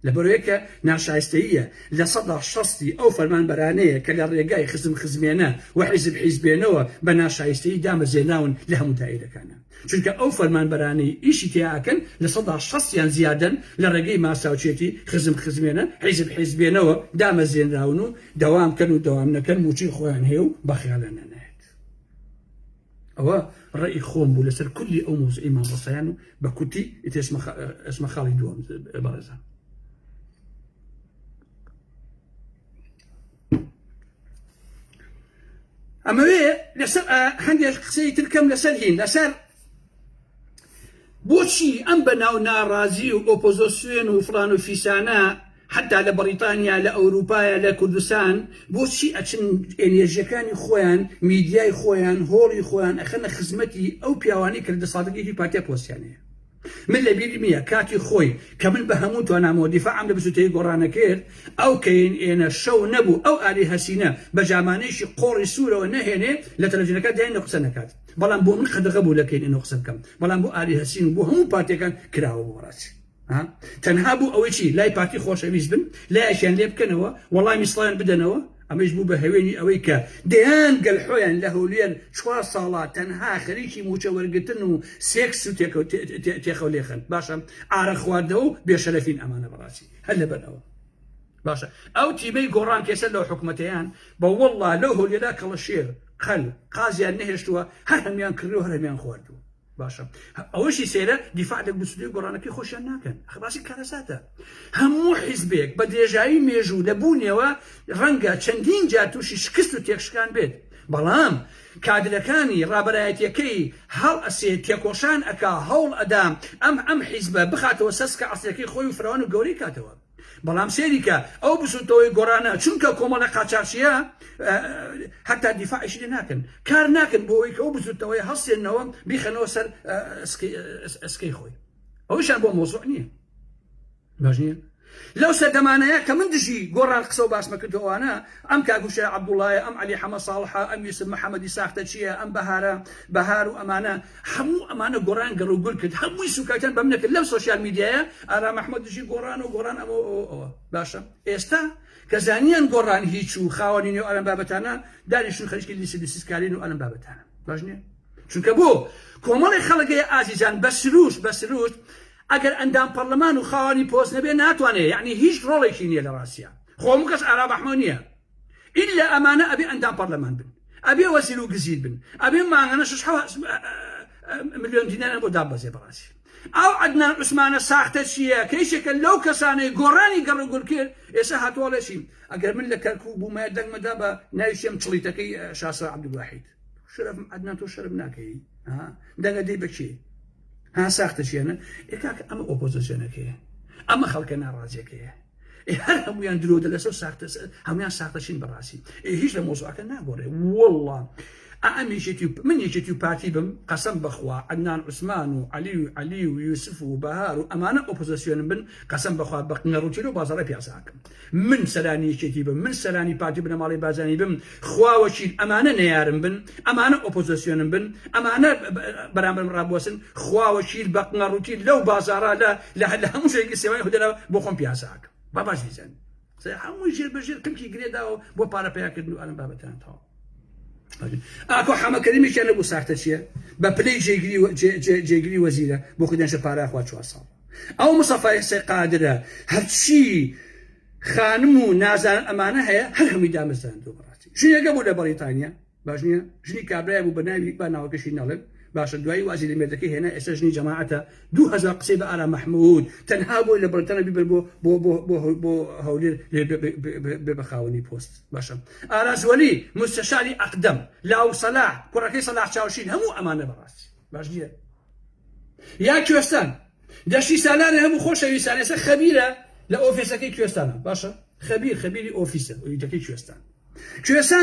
لەبەرەوەی کە ناشایستەییە لە 160 ئەو فەرمانبەرانەیە کە لە ڕێگای خزمێنە و حیزب حیزبێنەوە بە ناشایستەیی دامەزێناون لە هەموو دایرەکانە چونکە ئەو فەرمانبەرانەی ئیشی تیاکەن لە 160یان زیادن لە ڕێگەی ماساوچێتی خزمێنە حیزب حیزبێنەوە دامەزێنراون و دەوامکەن و دەوام نەکەن موچی خۆیان هەیە و بەخیاڵە نەنێت ئەوە ڕێی خۆم بوو لەسەر کولی ئەو مۆزوعی مامۆسایان و بە کوتی ئەسمە خاڵی دووەم بەڕێزان ئەمەوێ لەسەر هەندێک قسەی ترکەم لەسەر هین لەسەر بۆچی ئەم بەناو ناڕازی و ئۆپۆزۆسیۆن و فڵان و فیسانە حتا لە بەریتانیا لە ئەوروپایە لە کوردستان بۆچی ئەچن ئێنێرژیەکانی خۆیان میدیای خۆیان هۆڵی خۆیان ئەخەنە خزمەتی ئەو پیاوانی کە لە دەسەڵاتێکی پارتیا پۆستیانەیە من لە بیرم نییە کاتی خۆی کە من بە هەموو توانامەوە دیفاعم لە بسوتەی گۆڕانە کرد ئەو کەین ئێنە شەو نەبوو ئەو ئالی هەسینە بە جامانەیەشی قۆڕی سوورەوە نەهێنێ لە تەلەڤیزیۆنەکە دایان قسە نەکات بەڵام بۆ من خەدەغە بوو لەکەین ئێنە قسە بکەم بەڵام بۆ ئالی هەسین و بۆ هەموو پارتیەکان کراوە بۆ ڕاستی تەنها بوو ئەوەی چی لای پارتی خۆشەویست بن لایەکیان لێ بکەنەوە وەڵامی سڵیان بدەنەوە ئەمەش بوو بە هەوێنی ئەوەی کە دەیان گەلحۆیان لە هەولێر 4 ساڵە تەنها خەریکی موچە وەرگتن و سێکس و تێخەولێخن باشە ئارە خواردەوە و بێشەرەفین ئەمانە بەڕاستی هەر لەبەرەوە باشە ئەو تیمەی گۆڕان کێسە لەو حکومەتەیان بە وەڵڵا لەو هەولێرا کەڵەشێر قەل قازیان نەهێشتووە هەر هەمیان کردو هەر هەمیان خواردووە باشە ئەوەشی سێرە دیفاع لە گوسوودی گۆڕانەکەی خۆشیان ناکەن ڕاستی کارەساتە هەموو حیزبێک بە درێژایی مێژوو لە بوونیەوە ڕەنگە چەندین جار تووشی شکست و تێکشکان بێت بەڵام کادرەکانی ڕابەرایەتیەکەی هەڵ ئەسێ تێکۆشان ئەکا هەوڵ ئەدام ئەم حیزبە بخاتەوە سەسکە ئەسلەکەی خۆی و فراوان و گەورەی کاتەوە بەڵام سێریکە ئەو بسوتەوەی گۆڕانە چونکە کۆمەڵە قاچاقچیە حتا دیفاعیشی لێ ناکەن کار ناکەن بۆ ئەوەی کە ئەو بسوتەوەی هەڵسێنەوە بیخەنەوە سەر ئەسکەی خۆی ئەوەشان بۆ مۆزوع نییە باش نییە لەو سەردەمانەیە کە من دژی گۆڕان قسە و باسمە کردوانە ئەم کاگوشە عەبدوڵایە ئەم عەلی حەمە ساڵحە ئەم یوسف محەممەدی ساختە چییە ئەم بەهار و ئەمانە هەموو ئەمانە گۆڕان گەڕ و گول کرد هەمووی سوکاتیان بەم نەکرد لەو سۆسیال میدیایە ئارا مەحمەد دژی گۆڕان و گۆڕان ئەوە باشە ئێستا کە زانیان گۆڕان هیچ و خاوەنینی و ئەلەم بابەتانە دانیشتون خەریکی لیسیسکارین و ئەلەم بابەتانە باش نییە چونکە بۆ کۆمەڵی خەڵکەیە ئازیزان بە سروش ئەگەر ئەندام پەرلەمان و خاوەنی پۆست نەبێ ناتوانێت یعنی هیچ ڕۆڵێکی نییە لە ڕاستیە خۆم کەس ئارا مەحمەد نییە ئیلا ئەمانە ئەبێ ئەندام پەرلەمان بن ئەبێ وەزیر و گزیر بن ئەبێ مانگانە 6 ملیۆن دینار بۆ دابەزێ بەڕاستی ئەو عەدنان عوسمانە ساختە چییە کەیشێکە لەو کەسانەی گۆڕانی گەڕ و گوڵ کرد ئێستا هاتووەڵێشیم ئەگەر من لە کەرکوو بوومایە دەنگمەدا بە ناویشێم چڵیتەکەی شاسە عەبدولواحید شرف عەدنان تۆ شەرم ناکەی دەنگە دەی بەچێ ها ساختە چیانە ئێکاکە ئەمە ئۆپۆزیسیۆنەکەیە ئەمە خەڵکە ناڕازیەکەیە هەر هەمویان درۆدە لەسەر ساختە هەمویان ساختەچین بەڕاستی هیچ لە مۆزوعەکە ناگۆڕێ وەڵڵا من یەکێتی و پارتی بم قەسەم بەخوا عەدنان عوسمان و عەلی و یوسف و بەهار و ئەمانە ئۆپۆزیسیۆنم بن قەسەم بەخوا بە نەڕوتیل و بازاڕە پیاساکەم من سەرانی یەکێتی بم من سەرانی پارتی بنە ماڵی بازانی بم خواوەچین ئەمانە نەیارم بن ئەمانە ئۆپۆزیسیۆنم بن ئەمانە بەرامبەرم ڕابوەسن خواوەچیل بە نەڕوتیل لەو بازاڕە لە هەموو شتێکی سێوای هودەرە بۆ خۆم پیاساکەم باباش دیزان هەمووی ژێر بەژێر کەمکی گرێداوە بۆ پارە پیاکردن و ئەلەم بابەتان تەواو ئاکۆ حەمەکەریمیشیان لەبوو ساختە چییە بە پلەی جێگیری وەزیرە بۆ خودیانشە پاراخوا 4 ساڵ ئەو مستەفای سەی قادرە هەرچی خانم و نازان ئەمانە هەیە هەر هەمووی دامەزراندووە بەڕاستی ژنێکە بوو لە بەریتانیا باش نییە ژنی کابرایە بوو بە ناوی با ناوەکەشی نەڵێم باشە دوایی وازی لە مێردەکەی هێنا ئێستا ژنی جەماعەتە 2000 قسەی بە ئارا مەحموود تەنها بۆی لە بەریتانیا بیبەر بۆ هەولێر بە خاوەنی پۆست باشە ئارازوەلی مستەشاری ئەقدەم لاو سەلاح کوڕەکەی سەلاح چاوشین هەموو ئەمانە بەڕاستی باش نییە یا کوێستان دەشتی سالارە هەموو خۆشەویستان ئێستا خەبیرە لە ئۆفیسەکەی کوێستانە باشە خەبیری ئۆفیسە ئۆیدەکەی کوێستان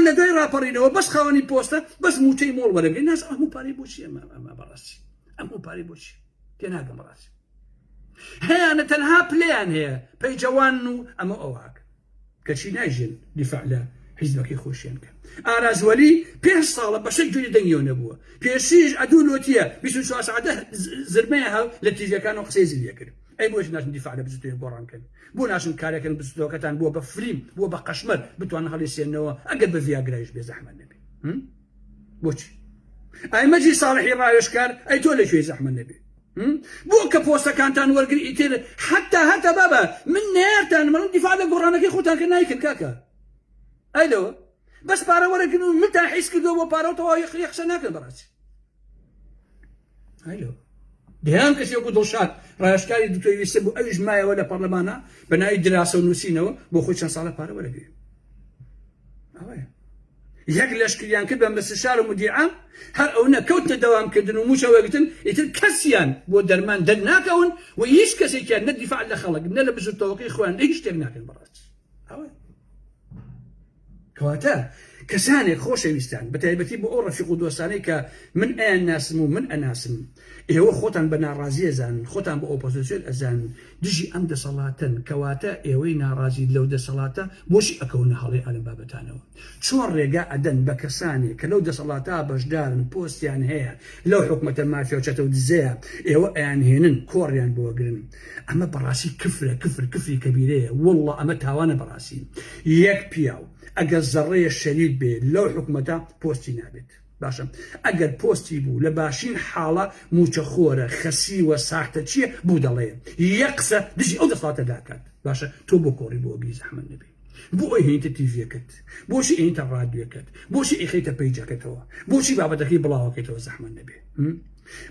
لە دوای ڕاپەڕینەوە بەس خاوەنی پۆستە بەس موچەی مۆڵ وەرەگەی ناز ئەموو پارەی بۆچی ئەمە بەڕاستی ئەموو پارەی بۆچی تێناگەم بەڕاستی هەیەە تەنها پلیان هەیە پەی جەوان و ئەمە ئەوواک کەچی ناژێن دیفاع لە حیزبەکەی خۆشیان کە ئارازوەلی 5 ساڵە بەشەی جوری دەنگیەوە نەبووە پێشیش ئەدوو لۆتیە 24 ساعتە زرمەیە هەڵ لە تیزیەکان و قسەی زیریە کرد ئەی بۆش ناشن دیفاع لە بزوتوێ گۆڕانکەن بۆ ناشن کارێکن بزوتەوەکەتان بووە بە فلیم بووە بە قەشمەر بتوان هەڵی سێنەوە ئەگەر بە ڤیاگرایش بێ زەحمەت نەبێ بۆچی ئای مەجی ساڵحی ڕایۆشکار ئەی تۆ لەکوێ زەحمەت نەبێ بۆ کە پۆستەکانتان وەرگری ئیتر حتا بابە من نێرتان من دیفاع لە گۆڕانەکەی خۆتان کە نایکرد کاکە ئەیلەوە بەس پارە وەرەگرن و منتان حیس کردەوە بۆ پارەوەتەوە یەخشە ناکەن بەڕاستی ئەیلەوە دەیان کەسی وەکو دڵشاد ڕایشکاری دوتۆی ویستە بوو ئەویش مایەوە لە پەرلەمانە بە ناوی دراسە و نووسینەوە بۆ خۆی چەند ساڵە پارە وەرەگرێ ئەوەیە یەک لەشکریان کرد بە مەستەشار و مودیعام هەر ئەو نەکەوتە دەوامکردن و موچەوەگرتن ئیتر کەسیان بۆ دەرمان دەرناکەون و هیچ کەسێکیان نە دیفاع لە خەڵک نە لە بزوتەوەکەی خۆیان هیچ شتێک ناکەن بەڕاستی ئەوەیە کەواتە کەسانێک خۆشەویستان بە تایبەتی بۆ ئەو ڕەفیق و دۆستانەی کە من ئەیان ناسم و من ئەناسم ئێوە خۆتان بە ناڕازی ئەزانن خۆتان بە ئۆپۆزیسیۆن ئەزانن دژی ئەم دەسەڵاتن کەواتە ئێوەی ناڕازی لەو دەسەڵاتە بۆچی ئەکەونە هەڵی ئەلم بابەتانەوە چۆن ڕێگا ئەدەن بە کەسانێک کە لەو دەسەڵاتە بەشدارن پۆستیان هەیە لەو حکومەتە مافیا و چەتە و دزەیە ئێوە ئەیان هێنن کۆڕیان بۆگرن ئەمە بەڕاستی کفری کەبیرەیە وەڵڵا ئەمە تاوانە بەڕاستی یەک پیاو ئەگەر زەڕەیە شەریک بێ لەو حکومەتە پۆستی نابێت باشە ئەگەر پۆستی بوو لە باشین حاڵە موچەخۆرە خەسیوە ساختە چییە بوو دەڵێ یەک قسە دژی ئەو دەسەڵاتە داکات باشە تۆ بۆ کۆڕی بۆ بی زەحمەت نەبێ بۆ ئەی هێنیتە تیڤیەکەت بۆچی ئێنیتە ڕادیۆکەت بۆچی ئەیخەیتە پەیجەکەتەوە بۆچی بابەتەکەی بڵاوەکەیتەوە زەحمەت نەبێ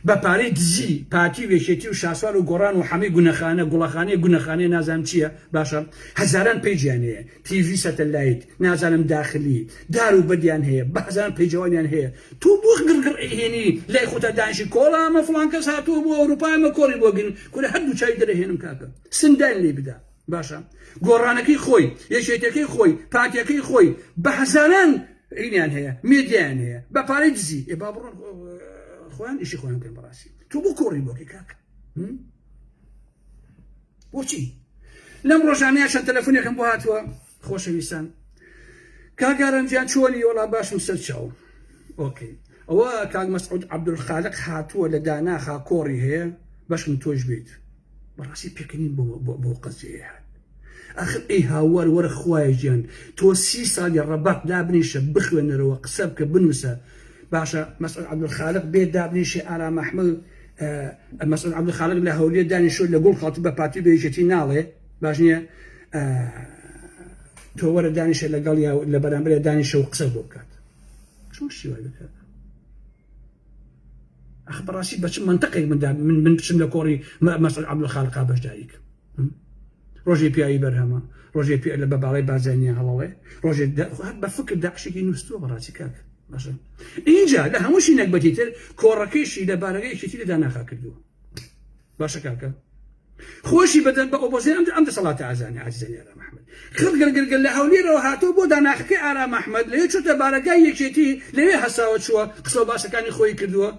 بەپارەی دزی پاتی وێشێتی و شاسوار و گۆڕان و هەمووی گونەخانە گوڵەخانەی گونەخانەی نازانم چییە باشە هەزاران پێیجیان هەیە تیڤی سەتەلایت نازانم داخلی دار و بەدیان هەیە بە هەزاران پێیجوانیان هەیە تو بۆ گرگر ئەهێنی لای خۆتە دانیشی کۆڵامە فڵان کەس هاتووە بۆ ئەوروپایمە کۆڕی بۆ گرن کورە هەردوو چای دەرەهێنم کاکە سندان لێ بدا باشە گۆڕانەکەی خۆی یەکێتەکەی خۆی پاتیەکەی خۆی بە هەزاران ئینیان هەیە مێدیان هەیە بە پارەی دزی ێ با بڕۆن خۆیان ئیشی خۆیان بکەن بەڕاستی تۆ بۆ کۆڕی بۆکەی کاکە بۆچی لەم ڕۆژانەیە چەند تەلەفۆنێکم بۆ هاتووە خۆشەویستان کاگارەنجیان چۆنی وەڵا باشم سەر چاو ئۆکەی ئەوە کاک مەسعود عەبدولخالق هاتووە لە داناخا کۆڕی هەیە بەشم تۆش بیت بەڕاستی پێکەنین بۆ قەزیە هات آخر ئەی هاوار وەرە خوایە گیان تۆ 30 ساڵی ڕەبەق دابنیشە بخوێنەرەوە قسە بکە بنووسە باشە مەسعود عەبدولخالق بێ دابنیشی ئارام ئەحمەد مەسعود عەبدولخالق لە هەولێر دانیشتۆ لە گوڵ خەڵات بە پارتی بەیەکێتی ناڵێ باش نییە تۆ وەرە دانیشە لەگەڵ یا لە بەرامبەر دانیشە و قسە بۆ بکات چۆن شیوای بکات ئەخ بەڕاستی بەچم منتەقێک من بچم لە کۆڕی مەسعود عەبدولخالقا بەشداریکە ڕۆژێ پیاوی بەرهەمە ڕۆژێ لە بەباڵی بازانیە هەڵەوێ ڕۆژێ بە فکر داعشێکی نووسووە بەڕاستی کاک باشە اینجا لە هەمووشی نەکبەتیتر کۆڕەکەیشی لە بارەکەیشی لە داناخا کردووە باشە کاکە خۆشی بەدەن بە ئۆپۆزیسیۆن ئەم دەسەڵاتە ئازانی عاجزانی ئارام ئەحمەد گەرگەر لە هەولێرەوە هاتووە بۆ داناخەکەی ئارام ئەحمەد لەوێ چوتە بارەکەی یەکێتی لەوێ هەساوە چووە قسە و باسەکانی خۆی کردووە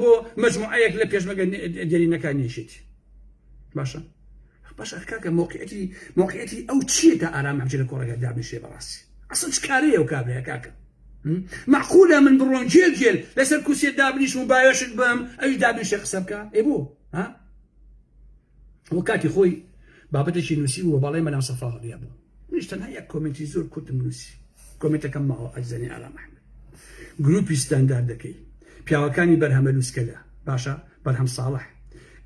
بۆ مەجموعەیەک لە پێشمەگە دێرینەکانی یەکێتی باشە باشە کاکە موقعیەتی ئەو چییە تا ئارام ئەحمەد لە کۆڕەکە دابنیشێ بەڕاستی ئەسڵ چ کارەیە ئەو کابرایە کاکە معقولە من بڕۆن جێل لەسەر کوسیە دابنیشم و باوێشت بم ئەوی دابنیشێ قسە بکە ئێ بۆ ها وە کاتی خۆی بابەتێکی نووسی و بەڵێ مەناو سەفاڵیا بوو منیش تەنها یەک کۆمنتی زۆر کورتم نووسی کۆمنتەکەم ماوە ئەجزانی ئارام ئەحمەد گروپی ستانداردەکەی پیاوەکانی بەرهەمە لوسکەلە باشە بەرهەم ساڵح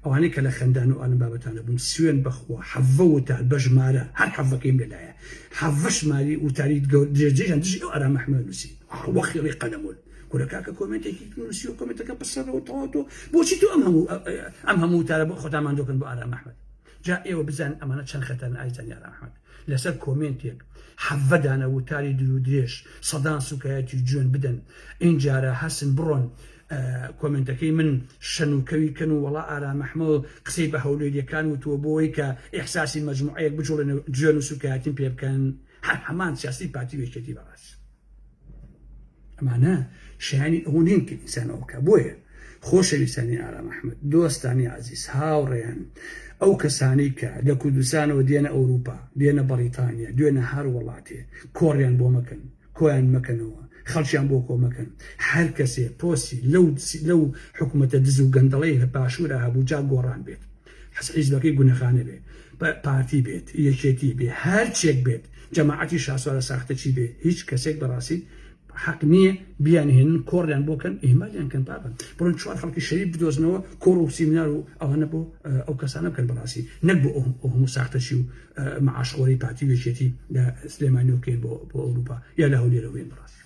ئەوانەی کە لە خەندان و ئەلم بابەتانە بوون سوێن بەخوا حەڤە وتار بەژمارە هەر حەڤەکەیم لەلایە حەڤە ژماری وتاری درێژەیان دژی ئەو ئارام ئەحمەد نووسی وەخیڕی قەلەمول کورە کاکە کۆمنتێکی نووسی و کۆمنتەکە بەسەرەوە تەواو بۆچی تۆ ئەم هەموو وتارە بۆ خۆتامان دۆکەن بۆ ئارام ئەحمەد جا ئێوە بزان ئەمانە چەند خەتەرن ئایزانی ئارام ئەحمەد لەسەر کۆمنتێک حەڤەدانە وتاری در و درێژ سەدان سوکایەتی جوێن بدەن اینجارە هەسن بڕۆن کۆمنتەکەی من شەنوکەوی کەن و وەڵا ئارام ئەحمەد قسەی بە هەولێریەکان وتووە بۆەوەی کە ئیحساسی مەجموعەیەک بجوڵێن جوێن و سوکایەتین پێ بکەن هەمان سیاسی پارتی وێکێتی بەڕاست ئەمانە شایانی ئەوە نین کە ئینسان ئەوکە بۆیە خۆشەویستانی ئارام ئەحمەد دۆستانی عەزیز هاوڕێیان ئەو کەسانی کە لە کوردستانەوە دێنە ئەوروپا دێنە بەریتانیا دوێنە هەر وڵاتێ کۆڕیان بۆ مەکەن کۆیان مەکەنەوە خەڵکیان بۆ کۆ مەکەن هەر کەسێ پۆستی لەو حکوومەتە دز و گەندەڵەی پاشوورە هەبوو جا گۆڕان بێت حیزبەکەی گونەخانە بێت پارتی بێت یەکێتی بێ هەر چێک بێت جەماعەتی شاسوارە ساختەچی بێ هیچ کەسێک بەڕاستی حق نییە بیانهێنن کۆڕیان بۆکەن ئیمالیان کەن پاپن بڕۆن چوار خەڵکی شەریف بدۆزنەوە کۆڕ و سیمینار و ئەوانە بۆ ئەو کەسانە بکەن بەڕاستی نەک بۆ ئەو هەموو ساختەچی و مەعاشخۆری پارتی وێکێتی لە سلێمانیۆکەین بۆ ئەوروپا یا لە هەولێرەوەین بەڕاستی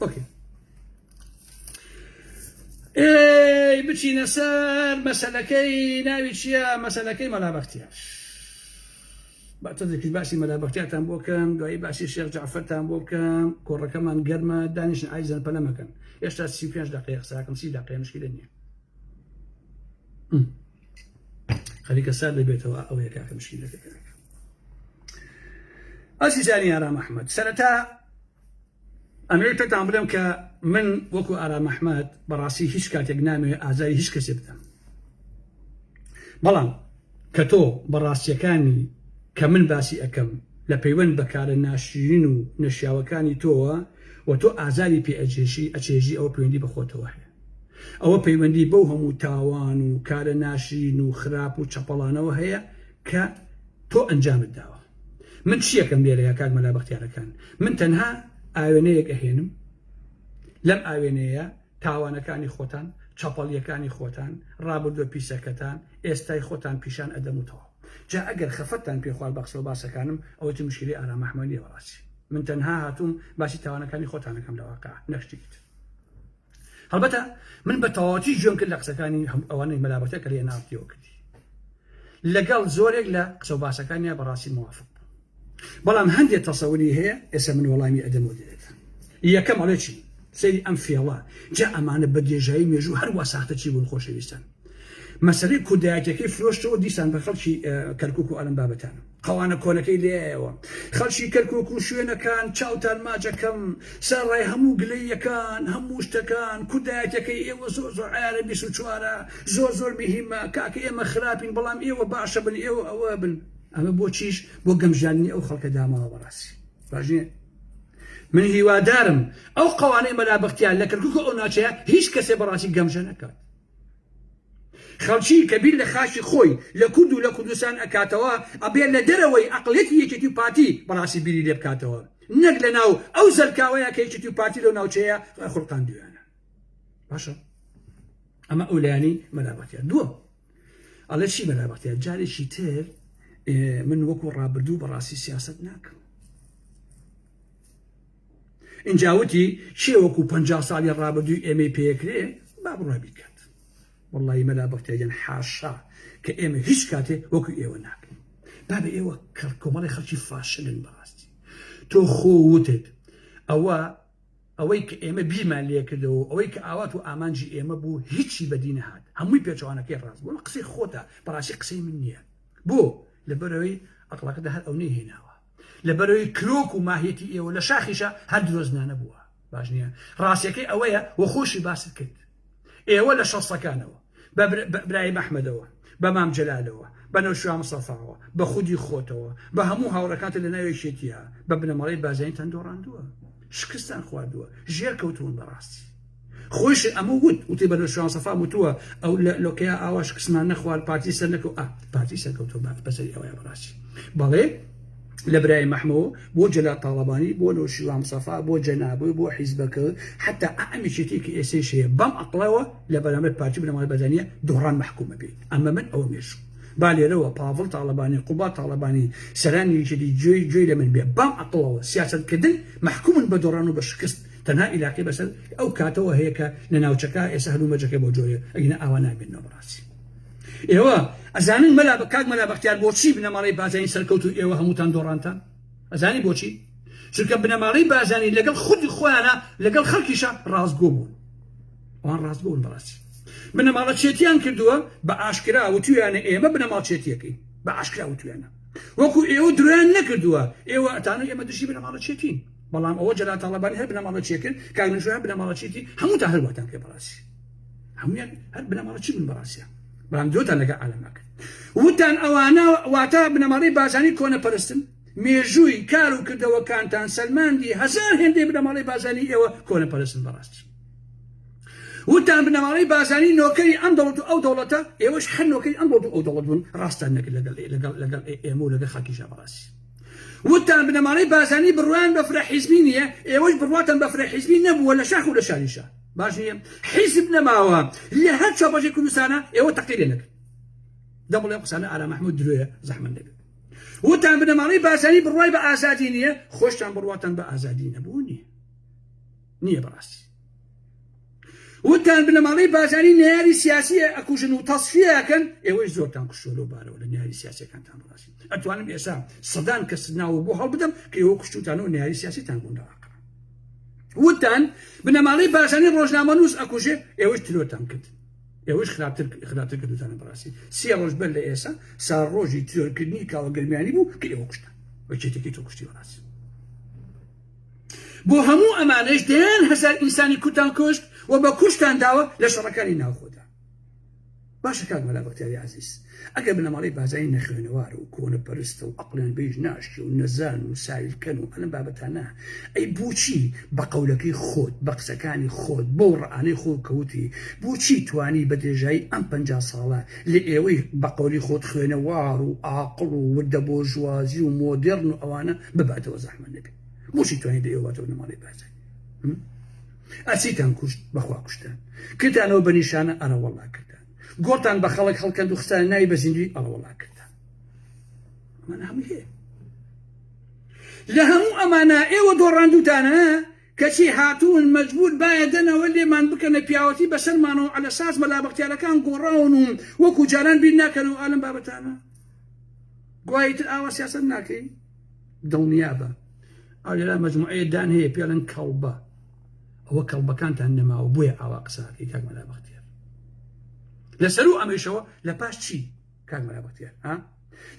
ئۆکێ بچینە سەر مەسەلەکەی ناوی چییە مەسەلەکەی مەلا بەختیار بەتەزێکی باسی مەلا بەختیارتان بۆ بکەم دوایی باسی شێخ جەعفەرتان بۆ بکەم کۆڕەکەمان گەرمە دانیشن ئایزان پەلە مەکەن ئێستا 35 دقیقە قساکەم 30 دقیقە مشکلە نییە خەریکە سار لەبێتەوە ئەو یەکاکە مشکلەکە ئەسیزانی ئارام ئەحمەد سەرەتا ئەمەوێتتان بڵێم کە من وەکو ئارام ئەحمەد بەڕاستی هیچ کاتێک نامەوێت ئازاری هیچ کەسێ بدەم بەڵام کە تۆ بەڕاستیەکانی کە من باسی ئەەکەم لە پەیوەند بەکارە ناشرین و نەشیاوەکانی تۆوە و تۆ ئازاری پێ ئەچێژی ئەوە پەیوەندی بەخۆتەوە هەیە ئەوە پەیوەندی بەو هەموو تاوان و کارە ناشرین و خراپ و چەپەڵانەوە هەیە کە تۆ ئەنجامت داوە من چیەکەم لێرەیە کاک مەلا بەختیارەکان من تەنها ئاوێنەیەک ئەهێنم لەم ئاوێنەیە تاوانەکانی خۆتان چەپەڵیەکانی خۆتان ڕابردوە پیسەکەتان ئێستای خۆتان پیشان ئەدەموتەوە جا ئەگەر خەفەتتان پێ خوارد بە قسە و باسەکانم ئەوەی مشکلی ئارام ئەحمەد نییە بەڕاستی من تەنها هاتووم باسی تاوانەکانی خۆتانەکەم لە واقع نەشتیت هەڵبەتە من بە تەواوەتی ژۆن کرد لە قسەکانی ئەوانەی مەلابەتە کە لێ ناوتیەوە کردی لەگەڵ زۆرێک لە قسە و باسەکانیان بەڕاستی موافق بەڵام هەندێک تەسەوری هەیە ئێستا من وەڵامی ئەدەمەوە دێت یەکەم ئەڵێ چی سەیری ئەم فێڵە جا ئەمانە بە دێژایی مێژوو هەروە ساختە چی بوون خۆشەویستان مەسەلەی کودایەتەکەی فرۆشتەوە دیسان بە خەڵکی کەرکووک و ئەلم بابەتانە قەوانە کۆنەکەی لێەوە خەڵکی کەرکووک و شوێنەکان چاوتان ماجەکەم سەرڕای هەموو گلەیەکان هەموو شتەکان کودایەتەکەی ئێوە زۆر زۆر عیارە 24 زۆر مهمە کاکە ئێمە خراپین بەڵام ئێوە باشە بن ئێوە ئەوە بن ئەمە بۆ چیش بۆ گەمژانی ئەو خەڵکە داماوە بەڕاستی باش نییە من هیوادارم ئەو قەوانەی مەلابەختیان لە کەرکووک ئەو ناچەیە هیچ کەسێ بەڕاستی گەمژە نەکات خەڵکی کەبیر لە خاشی خۆی لە کورد و لە کوردستان ئەکاتەوە ئەبێ لە دەرەوەی ئەقڵێتی یەکێتی و پارتی بەڕاستی بیری لێ بکاتەوە نەک لە ناو ئەو زەرکاوەیە کە یەکێتی و پارتی لەو ناوچەیە خوڵقاندویانە باشە ئەمە ئەولایانی مەلابەتیان دووە ئەڵێ چی مەلابەتیان جارێکی تر من وەکو ڕابردوو بەڕاستی سیاست ناکەم اینجاوتی شێ وەکو 50 ساڵی ڕابردووی ئێمەی پێکرێ با بڕای بیکات والله مەلابەختیان حاشا کە ئێمە هیچ کاتێ وەکو ئێوە ناکەین با بە ئێوە کۆمەڵی خەڵکی فاشلن بەڕاستی تۆ خۆوتت ئەوەی کە ئێمە بیرمان لێ کردەوە ئەوەی کە ئاوات و ئامانجی ئێمە بوو هیچی بەدی نەهات هەمووی پێچوانەکەی ڕاست بوو قسەی خۆتە بەڕاستی قسەی من نییە بۆ لەبەرەوەی ئەقڵەکەدا هەر ئەو نەهێناوە لەبەرەوەی کرۆک و ماهیەتی ئێوە لە شاخیشە هەر درۆزنانە بووە باش نییە ڕاستیەکەی ئەوەیە وە خۆشی باست کرد ئێوە لە شەستەکانەوە بە برای مەحمەدەوە بە مام جەلالەوە بە نەوشیا مستەفاوە بە خودی خۆتەوە بە هەموو هاوڕەکانتە لە ناوێشێتیە بە بنەمەڵەی بازارینتان دۆڕاندووە شکستان خواردووە ژێر کەوتون بەڕاستی خۆش ئەمە وتی بە نەوشیا مستەفا وتووە ئەو لۆکەیە ئاوا شکستمان نەخوارد پارتی سەر نەکەوت پارتی سەرکەوتەوە بەسەری ئەوەیە بەڕاستی بەڵێ لە برای مەحمەوە بۆ جەلال تاڵەبانی بۆ نەوشیا مستەفا بۆ جەنابوی بۆ حیزبەکە حتا ئەمیشێتی کە ئێسەیش هەیە بەم ئەقڵەوە لە بەرامبەر پارتی بنەماڵەی بەزانیە دۆڕان مەحکومە بێت ئەمە من ئەوە مێشوو با لێرەوە پاڤڵ تاڵەبانی قوبات تاڵەبانی سەرانی یەکێتی گوێی لە من بێ بەم ئەقڵەوە سیاسەتکردن مەحکومن بە دۆڕان و بە شکست تەنها عیلاقی بەسەر ئەو کاتەوە هەیە کە لە ناوچەکە ئێستا هەلومەرجەکەی بۆ جۆیە ئەگەنە ئاوا نابێنەوە بەڕاستی ئێوە ئەزانن کاک مەلابەختیار بۆچی بنەماڵەی بازارین سەرکەوت و ئێوە هەمووتان دۆڕانتان ئەزانی بۆچی چونکە بنەماڵەی بازارین لەگەڵ خودی خۆیانە لەگەڵ خەڵکیشە ڕازگۆ بوون ئەوان ڕازگۆ بوون بەڕاستی بنەماڵەچێتیان کردووە بە ئاشکرا وتویانە ئێمە بنەماڵچێتیەکەی بە ئاشکرا وتویانە وەکو ئێوە درۆیان نەکردووە ئێوە ئەتانە ئێمە دژی بنەماڵەچێتین بەڵام ئەوە جەلال تاڵەبانی هەر بنەماڵەچێ کرد کاک نەژوان بنەماڵەچێتی هەمووتان هەرواتان کرد بەڕاستی هەموویان هەر بنەماڵەچی بوون بەڕاستیە بەڵام دوتان لەگەڵ عالەما کرد وتان ئەوانە واتە بنەماڵەی بازارانی کۆنەپەرستن مێژووی کار و کردەوەکانتان سەلماندی هەزار هێندەی بنەماڵەی بازارانی ئێوە کۆنەپەرستن بەڕاستی وتان بنەماڵەی بازارانی نۆکەری ئەم دەوڵەت و ئەو دەوڵەتە ئێوەش هەر نۆکەری ئەم دەوڵەت و ئەو دەوڵەت بوون ڕاستان نەکرد لەگەڵ ئێمە و لەگەڵ خەڵکیشە بەڕاستی وتان بنەماڵەی بازارانی بڕوایان بە فرە حیزبی نییە ئێوەش بڕواتان بە فرە حیزبی نەبووە لە شاخ و لە شاریشە باش نییە حیزب نەماوە لە هەر چاوبەژی کوردستانە ئێوە تەقیرێ نەکرد دەبڵێ قسانە ئالا مەحموود درۆیە زەحمەت نەبێت وتان بنەماڵەی بازارانی بڕوای بە ئازادی نییە خۆشتان بڕواتان بە ئازادی نەبوو نییە بەڕاستی وتان بنەماڵەی بازارانی نەیاری سیاسیە ئەکوژن و تەصفیەکەن ئێوەش زۆرتان کوشتووە لەو بارەوە لە نەیاری سیاسیەکانتان بەڕاستی ئەتوانم ئێستا سەدان کەس ناوە بۆ هەڵبدەم کە ئێوە کوشتوتانەوە نەیاری سیاسیتان گوندەواکڕن وتان بنەماڵەی بازارانی ڕۆژنامەنووس ئەکوژێ ئێوەش ترۆتان کرد ئێوەش خراپتر کردوتانە بەڕاستی 3 ڕۆژ بەر لە ئێستا سار ڕۆژی ترۆرکردنی کاوەگەرمیانی بوو کە ئێوە کوشتان بە چێتێکی تۆ کوشتی بەڕاستی بۆ هەموو ئەمانەش دەیان هەزار ئینسانی کوتان کوشت و بە کوشتان داوە لە شەڕەکانی ناوخۆدا باشە کاک مەلابەختیاری عەزیز ئەگەر بنەماڵەی بازارانی نەخوێنەوارە و کۆنەپەرستە و عەقڵیان بێژ ناشکی و نەزان و سایلکەن و ئەلەم بابەتانە ئەی بۆچی بە قەولەکەی خۆت بە قسەکانی خۆت بۆ ڕەعانەی خۆت کەوتی بۆچی توانی بە درێژایی ئەم 50 ساڵە لە ئێوەی بە قەولی خۆت خوێنەوار و عاقڵ و وردە بۆ ژوازی و مۆدێرن و ئەوانە بباتەوە زەحمەت نەبێت بۆچی توانی لە ئێوە باتەوە بنەماڵەی بازاری ئەچیتان کوشت بەخوا کوشتان کردانەوە بە نیشانە ئەرە وەڵا کردان گۆڕتان بە خەڵک هەڵکەند و خستان ناوی بە زیندوی ئەرە وەڵا کردان ئەمانە هەموو هەیە لە هەموو ئەمانە ئێوە دۆڕاندوتانە کەچی هاتوون مەجبور باە دەنەوە لێمان بکەنە پیاوەتی بەسەرمانەوە على ساس مەلا بەختیارەکان گۆڕاون و وەکو جاران بیر ناکەن و ئالم بابەتانە گوایتر ئاوا سیاسەت ناکەی دڵنیا بە ئالێرا مەجموعەیە دان هەیە پێڵەن کەڵبە ئەوە کەڵبەکانتان نەماوە بۆیە ئاوا قساکەی کاک مەلا بەختیار لەسەر و ئەمەشەوە لە پاش چی کاک مەلا بەختیار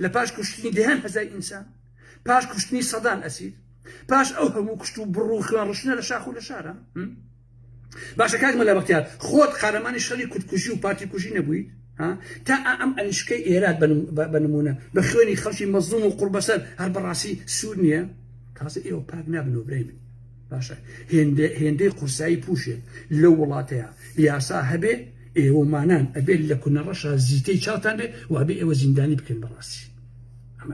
لە پاش کوشتنی دەیان هەزای ئینسان پاش کوشتنی سەدان ئەسیر پاش ئەو هەموو کشت و بڕوخیان ڕشنە لە شاخ و لە شارە باشە کاک مەلا بەختیار خۆت قارەمانی شەڕی کوردکوژی و پارتی کوژی نەبوویت تا ئەم ئەنیشکەی ئێرات بە نمونە بە خوێنی خەڵکی مەزلوم و قوربەسەر هەر بەڕاستی سوود نییە تازە ئێوە پاک نابن و برەی من باشە هێندەی قورسایی پوشێت لەو وڵاتەیە یاسا هەبێ ئێوەمانان ئەبێت لە کونەڕەشە زیتەی چاوتان بێ و ئەبێ ئێوە زیندانی بکەن بەڕاستی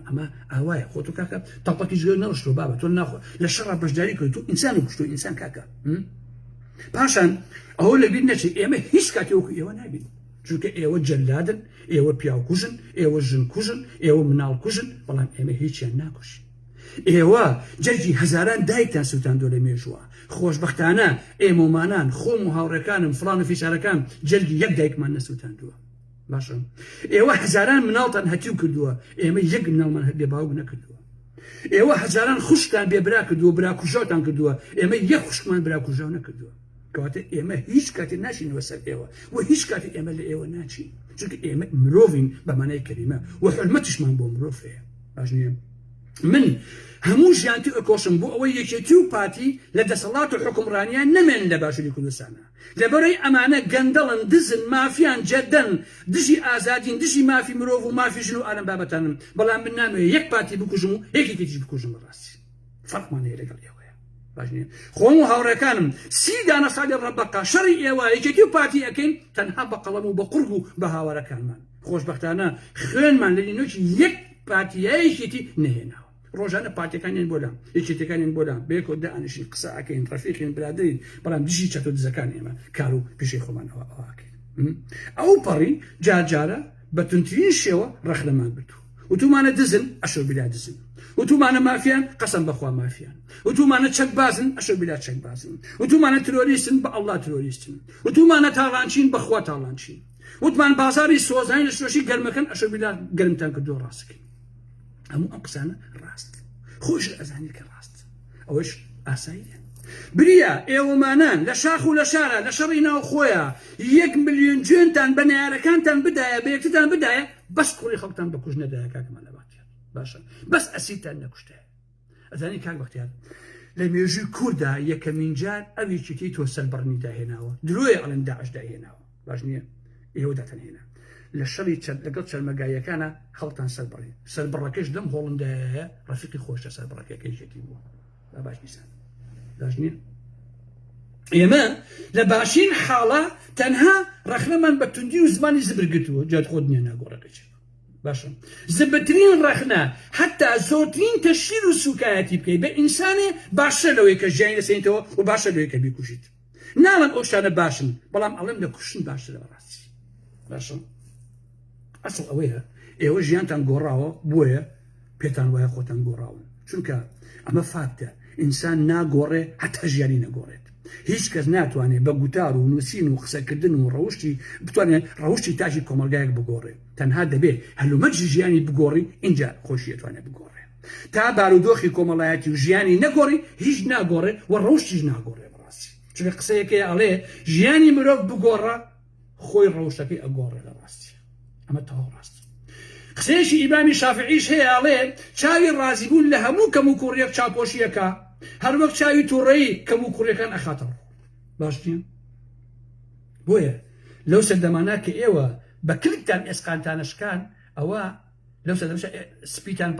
ئەمە ئاوایە خۆ تۆ کاکە تاڵپەکی گوێ نەڕشتۆ بابە تۆ ناخۆ لە شەڕە بەشداری کرد و ئینسان و کوشتۆ ئینسان کاکە پاشان ئەوە لەبیر نەچێت ئێمە هیچ کاتی وەکو ئێوە نابین چونکە ئێوە جەلادن ئێوە پیاوکوژن ئێوە ژنکوژن ئێوە مناڵکوژن بەڵام ئێمە هیچیان ناکوشین ئێوە جەرگی هەزاران دایکتان سووتاندۆ لە مێژووە خۆشبەختانە ئێمەمانان خۆم و هاوڕێکانم فڵان و فیسارەکان جەرگی یەک دایکمان نەسووتاندووە باشە ئێوە هەزاران مناڵتان هەتیو کردووە ئێمە یەک مناڵمان هەبێ باوک نەکردووە ئێوە هەزاران خوشتان بێبرا کردووە براکوژاوتان کردووە ئێمە یەک خوشتمان براکوژاو نەکردووە کەواتە ئێمە هیچ کاتی ناشینەوە سەر ئێوە و هیچ کاتی ئێمە لە ئێوە ناچین چونکە ئێمە مرۆڤین بە مانای کەریمە و حرمەتیشمان بۆ مرۆڤ هەیە باش نییە من هەموو ژیانتی ئەکۆشم بۆ ئەوەی یەکێتی و پاتی لە دەسەڵات و حکومڕانیان نەمێنن لە باشووری کوردستانە لەبەرەوەی ئەمانە گەندەڵن دزن مافیان جەدەن دژی ئازادین دژی مافی مرۆڤ و مافی ژن و ئالەم بابەتانم بەڵام من نامەوێت یەک پاتی بکوژم و یەکێکیش بکوژم بەڕاستی فەرقمان هەیە لەگەڵ ئێوەیە باش نییە خۆم و هاوڕێکانم 30 دانە ساڵی ڕەبەقا شەڕی ئێوە یەکێتی و پاتی ئەەکەین تەنها بە قەڵەم و بە قورگ و بە هاوارەکانمان خۆشبەختانە خوێنمان لە لینۆکی یەک پاتیایەکێتی نەهێناوە ڕۆژانە پارتیەکانیان بۆلام یەکێتەکانیان بۆلام بێکۆ دائنیشین قسە ئەکەین ڕەفیقین برادرین بەڵام دژی چەتۆ دزەکان ئێمە کار و پیشەی خۆمانەوە ئەوەکەین ئەو پەڕی جارجارە بە تونترین شێوە ڕەخلەمان بتوو وتومانە دزن ئەشۆ بلا دزن وتومانە مافیان قەسەم بەخوا مافیان وتومانە چەک بازن ئەشۆ بلا چەک بازن وتومانە ترۆریستن بە ئەڵڵا ترۆریستن وتومانە تاڵانچین بەخوا تاڵانچین وتمان بازاری سۆزانی لە شۆشی گەرمەکەن ئەشۆ بلا گەرمتان کردو ڕاستەکەین هەموو ئەم قسانە ڕاست خۆش ئەزانی کە ڕاست ئەوەش ئاساییە بریە ئێوەمانان لە شاخ و لە شارە لە شەڕی ناو خۆیە 1 ملیۆن جوێنتان بە نەیارەکانتان بدایە بە یەکتتان بدایە بەس کوڕی خەڵکتان بە کوژ نەدایە کاکمان لە بەختیار باشە بەس ئەسیرتان نەکوشتایە ئەزانی کاک بەختیار لە مێژووی کووردا یەکەمین جار ئەویچیتی تۆ سەربڕنی داهێناوە درۆیە ئەڵێن داعش داهێناوە باش نییە ئێوە داتەنهێنا لە شەڕی لەگەڵ چەرمەگایەکانە خەڵتان سەربڕی سەربڕەکەش دەم هۆڵندایە ڕەفیقی خۆشە سەربڕەکەەکەی ژێتی بووە با باش نیسان باش نییە ئێمە لە باشین حاڵە تەنها ڕەخنەمان بە توندی و زمانی زبرگرتووە جات خۆ دنیا ناگۆڕەکەچ باشە زبرترین ڕەخنە حتا زۆرترین تەشیر و سوکایەتی بکەیت بە ئینسانێ باشە لەوەی کە ژیانی لەسێنیتەوە و باشە لەوەی کە بیکوژیت ناڵم ئەو شتانە باشن بەڵام ئەڵێم لە کوشتن باشترە بەڕاستی باشە ئەسڵ ئەوەیە ئێوە ژیانتان گۆڕاوە بۆیە پێتان وایە خۆتان گۆڕاون چونکە ئەمە فاکتە ئینسان ناگۆڕێ هەتا ژیانی نەگۆڕێت هیچ کەس ناتوانێت بە گوتار و نووسین و قسەکردن و ڕەوشی بتوانێت ڕەوشی تاجی کۆمەلگایەک بگۆڕێت تەنها دەبێت هەلومەرجی ژیانی بگۆڕی اینجا خۆشی دەتوانێت بگۆڕێت تا بارودۆخی کۆمەڵایەتی و ژیانی نەگۆڕی هیچ ناگۆڕێت و ڕەوشیش ناگۆڕێت بەڕاستی چونکە قسەیەکەی ئەڵێ ژیانی مرۆڤ بگۆڕە خۆی ڕەوشەکەی ئەگۆڕێ لە ڕاستی ئەمە تەواو ڕاست قسەیەکی ئیمامی شافعیش هەیە ئەڵێ چاوی ڕازیبوون لە هەموو کەم و کوڕیەک چاپۆشیەکە هەر وەک چاوی تووڕەیی کەم و کوڕیەکان ئەخاتەوە باش نییە بۆیە لەو سەردەمانە کە ئێوە بە کلکتان ئێسقانتانشکان ئەوە لەو سەردەمشە سپیتان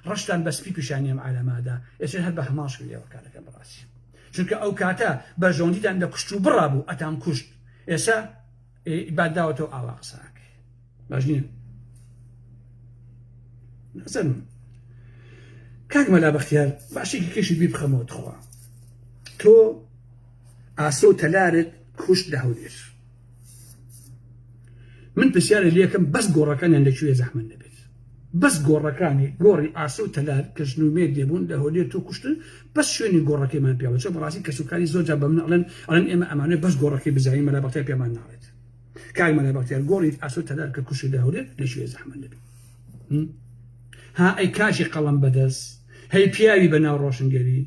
ڕەشتان بە سپی پیشانیم عالەمادا ئێستا هەر بە هەماش لێوەکانەکەن بەڕاستی چونکە ئەو کاتە بە ژۆندیتان لە کوشت و بڕابوو ئەتان کوشت ئێستا باداوەتەوە ئاوا قساکە باش نییە نەزانم کاک مەلا بەختیار باشێکی کەشی بی بخەمەوە خوا تۆ ئاسۆ تەلارت کوشت لە هەولێر من پرسیارە لێکم بەس گۆڕەکانیان لەکوێ زەحمەت نەبێت بەس گۆڕەکانی گۆڕی ئاسە و تەلار کە ژنومێ دێبوون لە هۆلێر تۆ کوشتن بەس شوێنی گۆڕەکەیمان پێوە چۆن بەڕاستی کەسوکاری زۆرجار بە من ئەڵێن ئێمە ئەمانە بەس گۆڕەکەی بزانین مەلابەختیار پێمان ناڵێت کاک مەلابەختیار گۆڕی ئاسە و تەلار کە کوشت لە هۆلێر لەشوێ زەحمەت نەبێت ها ئەی کاشی قەڵەم بەدەست هەی پیاوی بەناو ڕۆشنگەری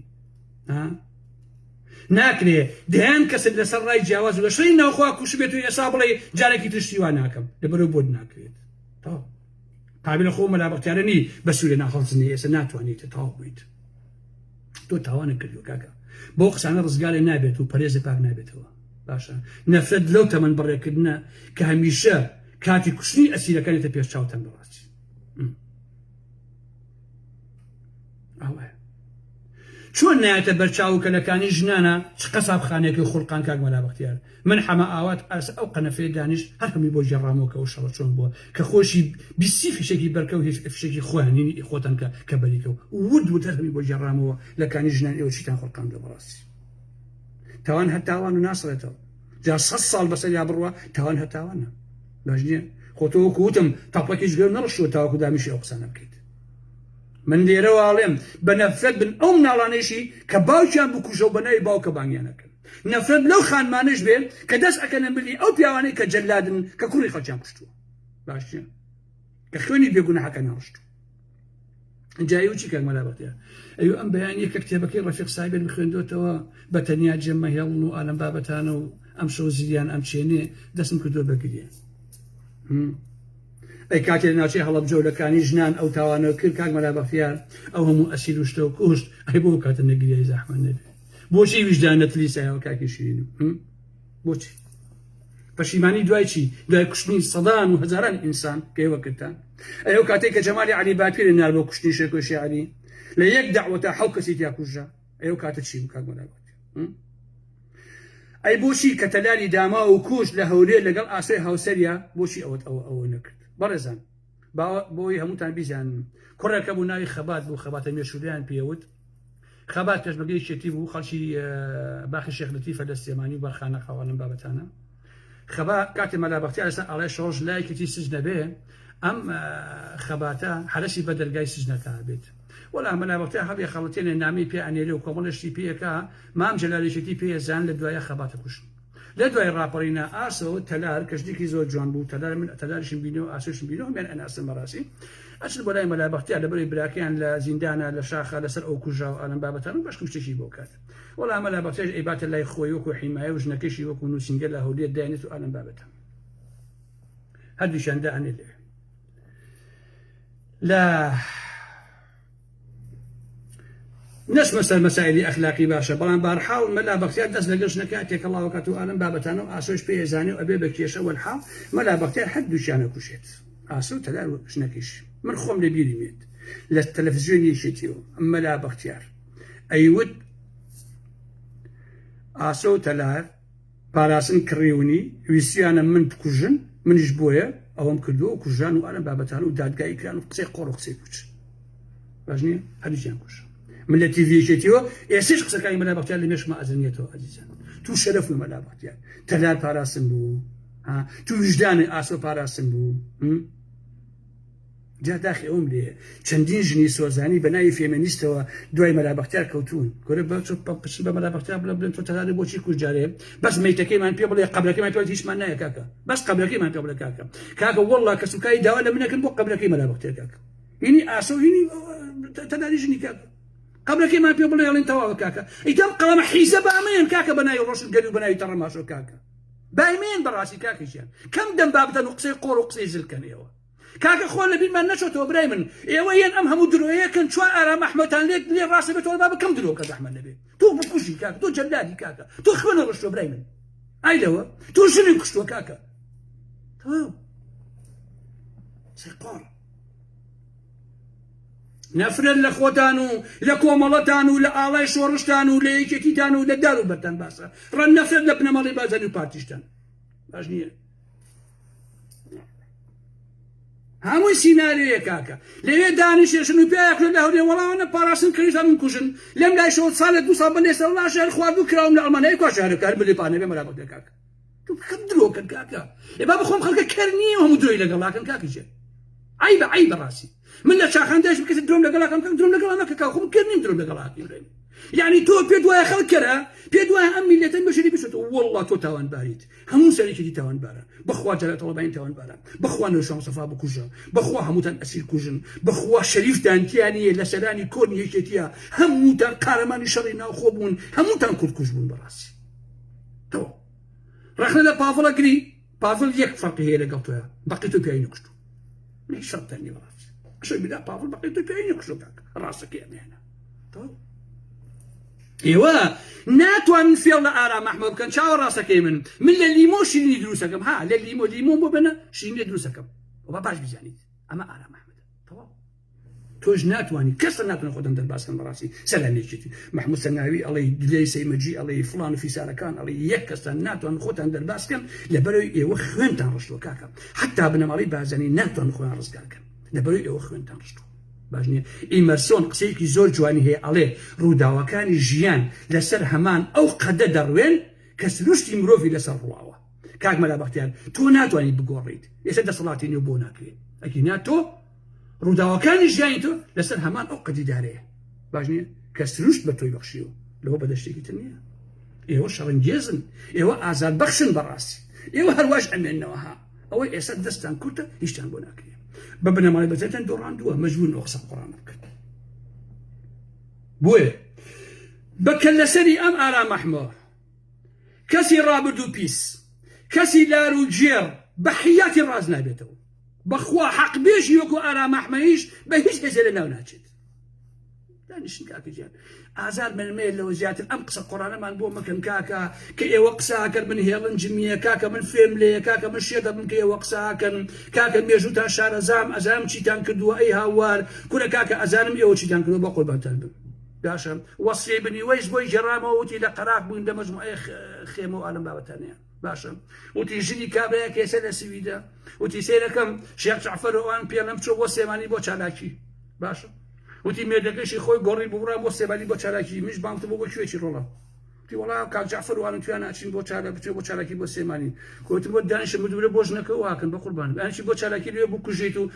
ناکرێ دەیان کەسێک لەسەر ڕای جیاواز لە شەی ناوخوا کوش بێت و ئێسا بڵێ جارێکی تشتی وا ناکەم لەبەرەوە بۆت ناکرێت قابل خۆ مەلابەختیارە نی بە سوورە ناخەڵزنی ئێستا ناتوانیتە تاو بوویت تۆ تاوانە کردو کاکە بۆ قسانە ڕزگارێ نابێت و پەرێزە پاک نابێتەوە باشە نەفرەت لەو تەمەن بڕێکردنە کە هەمیشە کاتی کوشتنی ئەسیرەکانێتە پێش چاوتەن بەڕاستی چۆن نایەتە بەرچاو کەلەکانی ژنانە چ قەسابخانەیەکی خوڵقان کاک مەلابەختیار من حەما ئاوات ئەس ئەو قەنەفەی دانیش هەر هەمی بۆ جێڕامەوە و شەڕە چۆن بووە کە خۆشی بیستی فشێکی بەرکە و هیچ فشێکی خۆیانینی خۆتان کە بەریکە و ود هەر هەمی بۆ جێڕامەوە لەکانی ژنان ئێوە چیتان خوڵقان بێ بەڕاستی تاوان هەر تاوان و ناسڕێتەوە جا 100 ساڵ بەسەر یا بڕوە تاوان هەر تاوانە باش نییە خۆتۆ وەکو وتم تاپەکیش گەر نەڕشوە تاوەکو دامیشی ئەو قسانە بکەیت من لێرەوە ئاڵێم بە نەفرەت بن ئەو مناڵانەیشی کە باوکیان بکوژە و بەناوی باوکە بانگیانەکەن نەفرەت لەو خانمانش بێت کە دەست ئەکەنە ملی ئەو پیاوانەی کە جەلادن کە کوڕی خەڵکیان کوشتووە باشە کە خوێنی بێگونەحەکە نەڕشتووە جایی و چی کاک مەلابەختیار ئەوە ئەم بەیانیە کە کتێبەکەی ڕەفیق سایبێت بخوێندوتەوە بە تەنیا جێمە هێڵن و ئالەم بابەتانە و ئەم شەو زیریان ئەم چێنێ دەستم کردووە بەگریە ئەی کاتێ ناوچەی هەڵەبجەولەکانی ژنان ئەو تاوانە کرد کاک مەلابەختیار ئەو هەموو ئەسیر و شتە و کوشت ئەی بۆ کاتە نەگریای زەحمەت نەبێت بۆچی ویجدانت لیسایەوە کاکی شیرین بۆچی پەشیمانی دوای چی دوای کوشتنی سەدان و هەزاران ئینسان کە ئێوە کردتان ئەی ئەو کاتێک کە جەمالی عەلی باپیرە نار بۆ کوشتنی شێرکۆشی عەلی لە یەک دەعوەتە حەو کەسی تیا کوژە ئەی ئەو کاتە چی بوو کاک مەلابەختیار ئەی بۆچی کە تەلاری داما و کوشت لە هەولێر لەگەڵ ئاسۆی هاوسەریا بۆچی ئەوە نەکرد بەڕێزان بۆی هەمووتان بیزانن کوڕێکە بوو ناوی خەبات بوو خەباتە مێشولیان پێوت خەبات پێشبەگەی شێتی بوو خەڵکی باخی شێخ لەتیفە لە سلێمانی و بەرخانە خاوەنم بابەتانە خەبات کاتێ مەلابەختیار لەسەر ئاڵای شۆڕژ لایەکێتی سجنە بێ ئەم خەباتە حەلەشی بە دەرگای سجنەکە بێت وەڵا مەلابەختیار هەڵی خەڵەتێنێ نامی پێ ئەنێرێ و کۆمەڵشتی پێیەکە مام جەلالیشێتی پێیەزان لە دوایە خەباتە کوشت لە دوای ڕاپەڕینە ئاسەوە تەلار کەژدێکی زۆر جوان بوو تەلار من تەلارشم بینەوە ئاسۆشم بینەوە هەمیان ئەناسم بەڕاستی ئەچن بۆ لای مەلابەختیار لەبەری براکەیان لە زیندانە لە شاخە لەسەر ئەو کوژا و ئالەم بابەتان و باش کوشتێکی بۆ کات وەڵا مەلابەختیار ئەیباتە لای خۆی وەکو حیمایە و ژنەکەشی وەکو نووسینگە لە هەولێر داینێت و ئالەم بابەتان هەردووشیان دائەنێ لێ لا نەس مەسەر مەسائلی ئەخلاقی باشە بەڵام بەرحاڵ مەلابەختیار دەست لەگەڵ ژنەکە تێکەڵاوە کات و ئالەم بابەتانە و ئاسۆش پێیەزانێ و ئەبێ بە کێشە وەلحاڵ مەلابەختیار هەردووشیانە کوشێت ئاسۆ و تەلار و ژنەکەش من خۆم لە بیری مێت لە تەلەڤیزیۆنیشێتیەوە مەلابەختیار ئەیوت ئاسۆ و تەلار پاراسن کڕێونی ویسیانە من بکوژن منیش بۆیە ئەوەم کردووە و کوژان و ئالەم بابەتان و دادگایی کران و قسەی قۆڕ و قسەی کوچ باش نییە هەردووشیان کوژ من لە تیڤیەکێتیەوە ئێسش قسەکانی مەلابەختیار لە مێشمە ئەزانێتەوە عەزیزان تو شەرەف و مەلابەختیار تەلار پاراسن بوو تو وجدانی ئاسۆ پاراسن بوو جا داخی ئەوم لێ چەندین ژنی سۆزانی بە ناوی فێمینیستەوە دوای مەلابەختیار کەوتون گۆرە بە مەلابەختیار بڵێن تۆ تەلاری بۆچی کوژجارێ بەس مەیتەکەیمان پێ بڵێ قەبرەکەیمان پێ هیچمان نایە کاکە بەس قەبرەکەیمان پێ بڵێ کاکە وەڵڵا کە سوکایی داوا لە منەکەن بۆ قەبرەکەی مەلابەختیار کاکە هینی ئاسۆ هینی تەلاری ژنی کاکە قەبرەکەیمان پێ بڵێ ئەڵێن تەواوە کاکە ئیتەم قەڵەمە حیزە بامێن کاکە بە ناوی ڕۆشنگەری و بە ناوی تەڕەماشۆ کاکە بایمێن بەڕاستی کاکەشیان کەم دەم بابدەن و قسەی قۆڕ و قسەی زلکەنەوە کاکە خۆ لە بیرمان نەچۆتەوە برای من ئێوە یەن ئەم هەموو درۆیەکەن چوار ئارام ئەحمەدتان لێ ڕاستە بێتەوە بابە کەم درۆکە زەحمەت نەبێت تۆ بکوژی کاکە تۆ جەلادی کاکە تۆ خوێنە ڕشتووە برای من ئای لەوە تۆ ژنی کوشتووە کاکە تەواو قسەی قۆڕ نەفرەت لە خۆتان و لە کۆمەڵەتان و لە ئاڵای شۆڕشتان و لە یەکێتیتان و لە دار و بەرتان باسە ڕەن نەفرەت لە بنەمەڵی بازەری و پارتیشتان باش نییە هەمووی سیناریۆیە کاکە لەوێ دانیشێشن و پێیەکرێت لە هەولێر وەڵامانە پاراستن کردیان من کوژن لەم لای شەوە ساڵێ 2 ساڵ بەلێسەر وڵا شار خواردوو کراوم لە ئەڵمانیای کوا شارەکار بلێ پانەبێ مەلابەختیار کاکە تۆ بکەم درۆکەن کاکە ئێ با بخۆم خەڵکە کەر نییە هەموو درۆی لەگەڵاکەن کاکەجێ عيب راسي من لا شاخان داش بكس دروم لقلاكم دروم لقلا ما كاكم كرني دروم لقلاكم يعني تو بيدوا خلكرا بيدوا امي اللي تنبشري بشتو والله تو تاوان باريت همون سريك دي تاوان بارا بخوا جلات طلبين تاوان بارا بخوا نشام صفا بكوجا بخوا هموتان اسير كوجن بخوا شريف دانتياني لسلاني كوني يشتيا هموتان قارمان شرينا خوبون هموتان كل كوجبون براسي تو رحنا لبافل اجري بافل يك فرق هي اللي قلتها بقيتو بيعين يقشتو ليش شرط ثاني براسي عشان بلا بافل بقيتو بيعين يقشتو راسك يعني هنا تو ايوا ناتوان فيلا ارام احمد كان شاور راسك من الليمو شيني دروسكم ها لليمو ليمو بنا شيني دروسكم وباباش بيزاني اما ارام احمد طبعا توج ناتواني كسر ناتوان خدام درباس كان راسي سلام يجي محمود سناوي الله يدلي سيمجي الله فلان في ساركان الله يكسر ناتوان خدام درباس كان لبرو ايوا خوين تنرشلو كاكا حتى ابن مري بازاني ناتوان خوين رزقاكم لبرو ايوا خوين تنرشلو باجني إيمرسون قسيكي زور جواني هي عليه روداوكاني جيان لسر همان أو قد دروين كسلوشتي مروفي لسر رواوة كاك ملا بختيان تو ناتواني بقوريد يسد صلاتي نيوبوناكي أكي ناتو روداوكاني جيان تو لسر همان أو قد داريه باجني كسلوشت بتوي بخشيو لو بدشتيكي تنيا إيوه شرنجيزن إيوه آزاد بخشن براسي إيوه هرواش عمين نوها أو يسد دستان كوتا يشتان بوناكي ببنا مالي بزيتن دوران دوا مجنون أقصى القرآن بكت بوي بكل سري أم آرام أحمر كسي رابدو بيس كسي لارو جير بحياتي رازنا بيتو بخوا حق بيش يوكو آرام أحميش بهيش هزلنا وناجد دانش كاكي جان آزار من الميل لو زيادة أمقص القرآن ما نبوه مكان كاكا كي وقساكر من هيلن جمية كاكا من فيملي كاكا من شيدا من كي وقساكر كاكا ميجوتا شار أزام شيتان كدوا أي هوار كنا كاكا أزانم يو شيتان كدوا بقول بانتان باشا وصي بني ويش بوي جرامة وتي لقراك بوين دمجمو أي خيمة وعالم بابا تانية باشا وتي جيني كابريا كيسالة سويدا وتي سيركم شيخ جعفر وان بيالم شو وسيماني بو چالاكي باشا وتي ميدكشي خوي قري بورا بو سيبالي بو چالاكي مش بانت بو شويشي رولا تي والله كاك جعفر وان تيانا اشين بو چالاكي بو سيماني كنت بو دانش مدبر بوجنك واكن بقربان انا شي بو چالاكي ليو بو كجيتو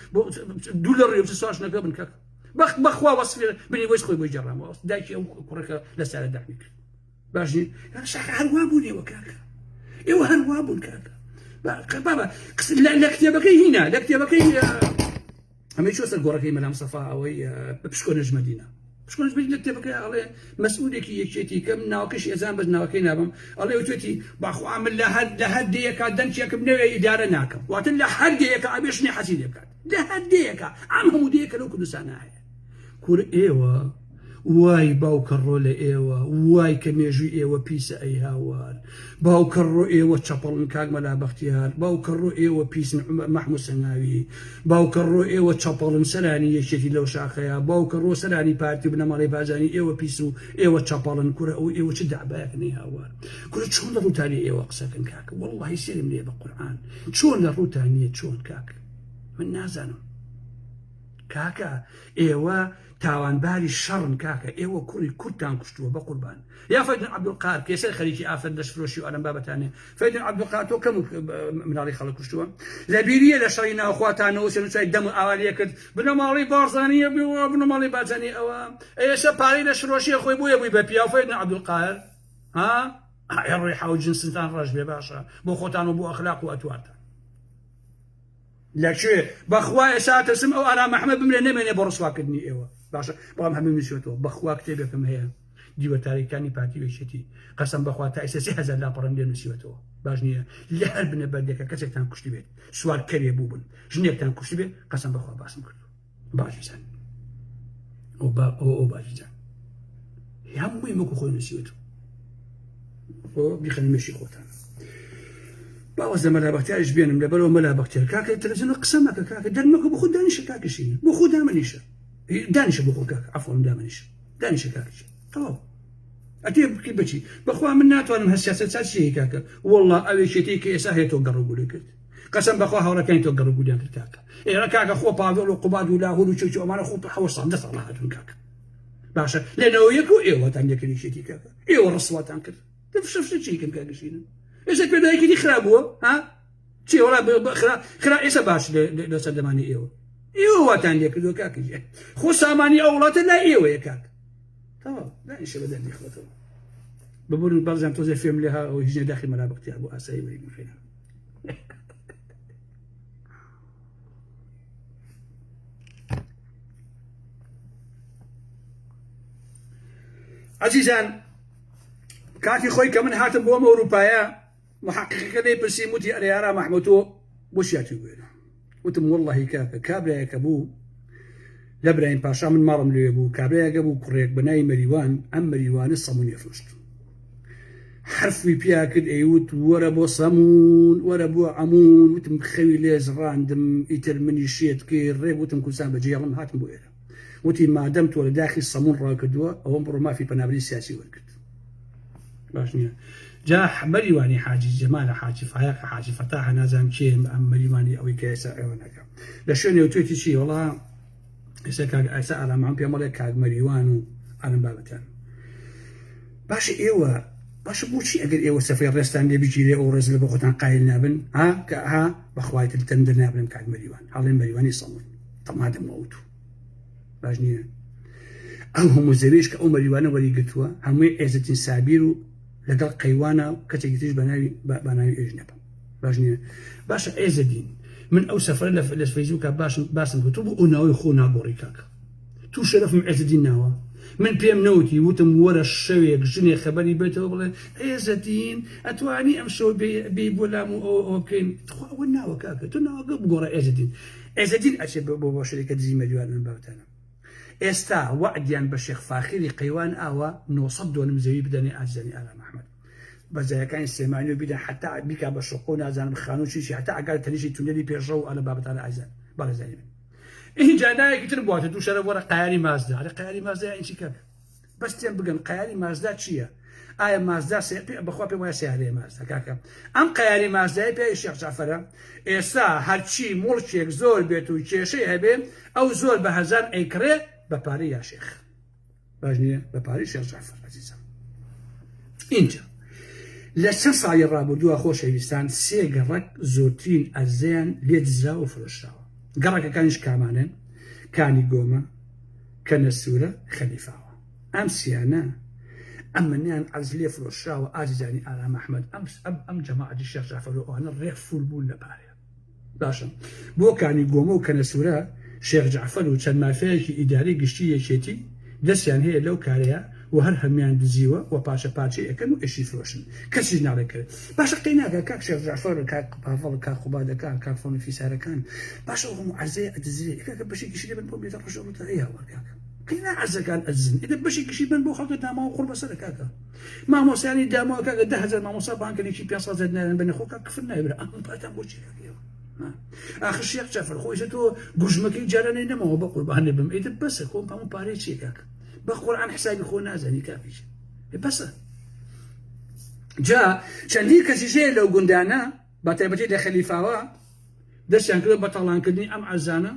دولار يو تسواش نكبن كاك بخوا وصفي بني ويش خوي بو جرام داكي كركه لساله دحنيك باجي انا شاك هروابوني وكاك ايوا هروابون كاك بابا لا كتابك هنا لا كتابك أما شو أصل قرقي ملام صفا أوي بشكونج مدينة بشكونج مدينة كتابك على مسؤولك يشتي كم ناقش إزام بس ناقين أبم الله يتوتي بأخو عمل لهد ديك دنش يك بنوي إدارة ناكم وقت لهد ديك أبيشني حسيدك لهد ديك عمهم ديك لو كل سنة كور إيوا واي باو كرو لإيوا واي كميجو إيوا بيس أي هاوار باو كرو إيوا تشابل كاغ ملا بختيار باو كرو إيوا بيس محمود سناوي باو كرو إيوا تشابل سلاني يشتي لو شاخيا باو كرو سلاني بارتي بنا مالي بازاني إيوا بيسو إيوا تشابل كورا أو إيوا تدع باكني هاوار كورا شلون الروتاني إيوا قساكن كاك والله يصير مني بالقرآن شلون الروتانية شلون كاك من نازانو كاكا إيوا تاوان بالي الشرن كاكا ايوا كوري كوتان كشتوا بقربان يا فايدن عبد القادر كيسال خليجي افد دشفروشي وانا بابا ثاني فايدن عبد القادر كم من علي خلق كشتوا لابيريه لشرينا اخواتنا وسنو شاي دم اوليك بنو مالي بارزانيه بنو مالي بازاني او اي سباري لشروشي اخوي بويا بيبيا فايدن عبد القادر ها الريحه وجنس ثاني راجل باشا بو خوتان وبو اخلاق واتوات لا شو بخوا ساعه اسم او انا محمد بن نمني برسوا كدني ايوا باشا بابا محمد نسيتو بخوا كتابكم هي ديو تاريكاني بارتي وشتي قسم بخوا تاسسي هذا لا برندي نسيتو باجني لا بن بدك كسك تان كشتي بيت سؤال كريه بوبن جنيك تان كشتي بيت قسم بخوا باسم كله باجي سان او باجي سان يا مي مكو خو نسيتو او بيخلي ماشي خوتان باوز ملا بختار بينهم لبلو ملا بختار كاك التلفزيون قسمك كاك دنمك بخو دانش كاك شي بخو دامنيشه دانش بخو كاك عفوا دامنيشه دانش كاك طب اتيب كي بشي بخوا من ناتو انا هالسياسه شي كاك والله اوي شتي كي ساهي تو قربوا لك قسم بخوا هورا كان تو قربوا لك كاك اي كاك اخو بافلو قباد ولا هو شو ما انا اخو حوص عند صراحه كاك باشا لانه يكو ايوا تانك لي شتي كاك ايوا الرصوه تانك تفشف شي كاك شي إذا كنا هيك دي خرابوه ها شيء ولا خرا إيش باش لسدماني إيوه ئێوە واتان لێ کردووە کاکەجێ خۆ سامانی ئەو وڵاتە لا ئێوەیە کاک تەواو دانیشە بەدەردی خۆتەوە ببوورن بەڵزان تۆزە فێم لێها ئەو هیچ نەداخی مەلا بەختیار بۆ ئاسایی وەری بخێنە عزیزان کاتی خۆی کە من هاتم بۆ ئەوروپایە محققەکە دەیپرسیم وتی ئەرێ یارا مەحموود تۆ بۆ شیاتی وێنە وتم وەڵڵاهی کاکە کابرایەکە بوو لە برایم پاشا من ماڵم لێ بوو کابرایەکە بوو کوڕێک بەناوی مەریوان ئەم مەریوانە سەمونێ فرۆشت حرفی پیا کرد ئەیوت وەرە بۆ سەمون وەرە بۆ عەمون وتم خەوی لێ زڕاندم ئیتر منی شێت کرد ڕێ وتم کوردستان بەجێڵم هاتم بۆ ئێرە وتی مادەم تۆ لە داخی سەمون ڕاکردووە ئەوەم بڕۆ مافی پەنابری سیاسی وەرگرت باش نییە جا مەریوانی حاجی جەمالە حاجی فایق حاجی فەتاح نازانم کێم ئەم مەریوانی ئەوەی کە ئێستا ئێوە نەکەم لە شوێنێ توێتی چی وەڵا ئێستا کاک ئێستا ئارامام پێم وەڵێ کاک مەریوان و ئەم بابەتان باشە ئێوە باشە بۆچی ئەگەر ئێوە سەفەی ڕێستان لێ بگیرێ ئەو ڕێز لە بە خۆتان قایل نابن ها کە ها بەخوای تەندر نابن کاک مەریوان هەڵێن مەریوانی سەمون تەمادەم ئەوت باش نییە ئەو هەموو زەوێش کە ئەو مەریوانە وەریگرتووە هەمووی عێزەتین سابیر و لەگەڵ قەیوانە کەچێکی تریش بەناوی ئێژنەبە باش نییە باشە ئێزەدین من ئەو سەفەرە لە فەیسبووکە باسم کردو بوو ئەو ناوی خۆ ناگۆڕی کاکە تو شەرەفم ئێزەدین ناوە من پێم نەوتی وتم وەرە شەوێک ژنێ خەبەری بێتەوە بڵێ ئێزەدین ئەتوانی ئەم شەو بێ بۆ لام و ئەو بکەین ئەوە ناوە کاکە تو ناوەکە بگۆڕە ئێزەدین ئەچێ بۆ شەریکە دزی مەریوان من بابەتانە ئێستا وعدیان بە شێخ فاخری قەیوان ئاوە 900 دۆنم زەوی بدەنێ ئاجزانی ئارام ئەحمەد بەزایەکانی سلێمانی و بیدە حتا بیکا بە شۆقۆ نازانم خانوو چیشی حتا ئەگەر تەنیشی تونێلی پێشڕە و ئەلە بابەتانە ئایزان بەڕێزانی من اینجا نایەکی تر بواتە دوو شەرە وەرە قایاری مازدا ئەرێ قایاری مازدا ئینچی کاکە بەستیان بگەن قایاری مازدا چییە ئایا مازدا بەخوا پێم وایە سیارەیە مازدا کاکە ئەم قایاری مازدای پێی شێخ جعفەرە ئێستا هەرچی موڵکێک زۆر بێت و کێشەی هەبێ ئەو زۆر بە هەزار ئەیکڕێ بە پارەی یا شێخ باش نییە بە پارەی شێخ جعفەر عەزیزم اینجا لە چەند ساڵی ڕابردووە خۆشەویستان سێ گەڕەک زۆرترین ئەرزەیان لێ دزراوە و فرۆشراوە گەڕەکەکانیش کامانن کانی گۆمە کەنەسوورە خەلیفاوە ئەم سیانە ئەم منیان ئەرز لێ فرۆشراوە ئازیزانی ئارام ئەحمەد ئەم جەماعەتی شێخ جعفەر و ئەوانە ڕێک فول بوون لە پارەیە باشە بۆ کانی گۆمە و کەنەسوورە شێخ جعفەر و چەند مافیایەکی ئیداری گشتی یەکێتی دەستیان هەیە لەو کارەیە و هەر هەمیان دزیوە و پاشە پارچەی ئەەکەن و ئەشی فرۆشن کەسی ناڵێکرد باشە قەیناکە کاک شێخ جعفەر کاک پاڤەڵ کاک خوبادەکان کاک فۆنی فیسارەکان باشە هەموو عەرزەیە ئەدزرێ کاکە بەشێکیشی لێ بن بۆ بێتە ڕۆژە ڕووتەیە وەرکاکە قەینا عەرزەکان ئەدزن ئێدە بەشێکیشی بن بۆ خەڵکە داماوە قوڕ بەسەرە کاکە مامۆسایانی داماوە کاکە 10,000 مامۆسا بانکەنێکی 500 نایەن بەنێ خۆ کاک کفر نایبرە ئەم پاتان بۆ چی کاکەوە آخر شێخ جعفەر خۆی تۆ گوژمەکەی جارانەی نەمەوە بە قوربانێ بم ئێدە بەسە خۆم هەموو پارەی چیە کاکە بە قورئان حسابی خۆ نازانی کاکیش بەسە جا چەندی کەسیشەیە لەو گوندانە بە تایبەتی لە خەلیفاوە دەستیان کردە بە تەڵانکردنی ئەم عەرزانە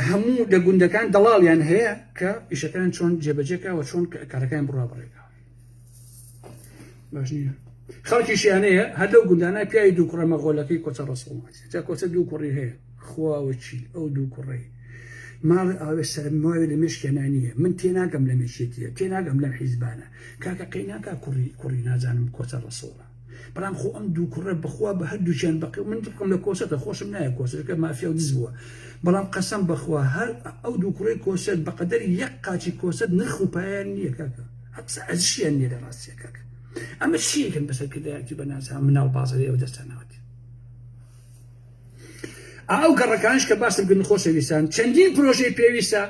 هەموو لە گوندەکان دەڵاڵیان هەیە کە ئیشەکان چۆن جێبەجێکەوە چۆن کارەکان بڕابڕێکەوە باش نییە خەڵکیشیانەیە هەر لەو گوندانە پیاوی دوو کوڕە مەغۆلەکەی کۆچە ڕەسوڵ جا کۆچە دوو کوڕی هەیە خواوە چی ئەو دوو کوڕی ماڵی ئاوێ سەرماوێ لە مێشکێنانیە من تێناگەم لە مێشێتیە تێناگەم لەم حیزبانە کاکە قەیناکە کوڕی نازانم کۆچە ڕەسوڵە بەڵام خۆ ئەم دوو کوڕە بخوا بە هەردووچیان بەقی من بکەم لە کۆسەتە خۆشم نایە کۆسەکە مافیا و دز بووە بەڵام قەسەم بەخوا هەر ئەو دوو کوڕی کۆسەت بە قەدەری یەک قاچی کۆسەت نرخ و پایان نییە کاکە هەقسە ئەزشیان نییە لە ڕاستیە کاکە ئەمە چیەکەن بەسەرکردایەتی بە نازانم مناڵ بازەرێ ئەو دەستانەوەتی ئەو گەڕەکانش کە باسم کردن خۆشەویستان چەندین پرۆژەی پێویستە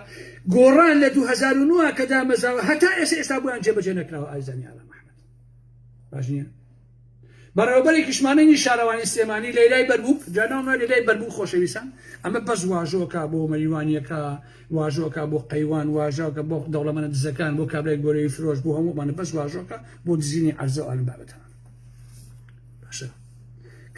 گۆڕان لە 2009 کە دامەزاوە هەتا ئێستا بۆیان جێبەجێ نەکراوە ئازانی ئارام ئەحمەد باش نییە بەڕێوەبەری کشمانەی شارەوانی سلێمانی لەیلای بەربوو جاناوە لەیلای بەربوو خۆشەویستان ئەمە بەس واژۆکە بۆ مەریوانیەکە واژۆکە بۆ قەیوان واژۆکە بۆ دەوڵەمەندە دزەکان بۆ کابرای گۆرەوی فرۆش بۆ هەموومانە بەس واژۆکە بۆ دزینی عەرزە و ئەم بابەتانە باشە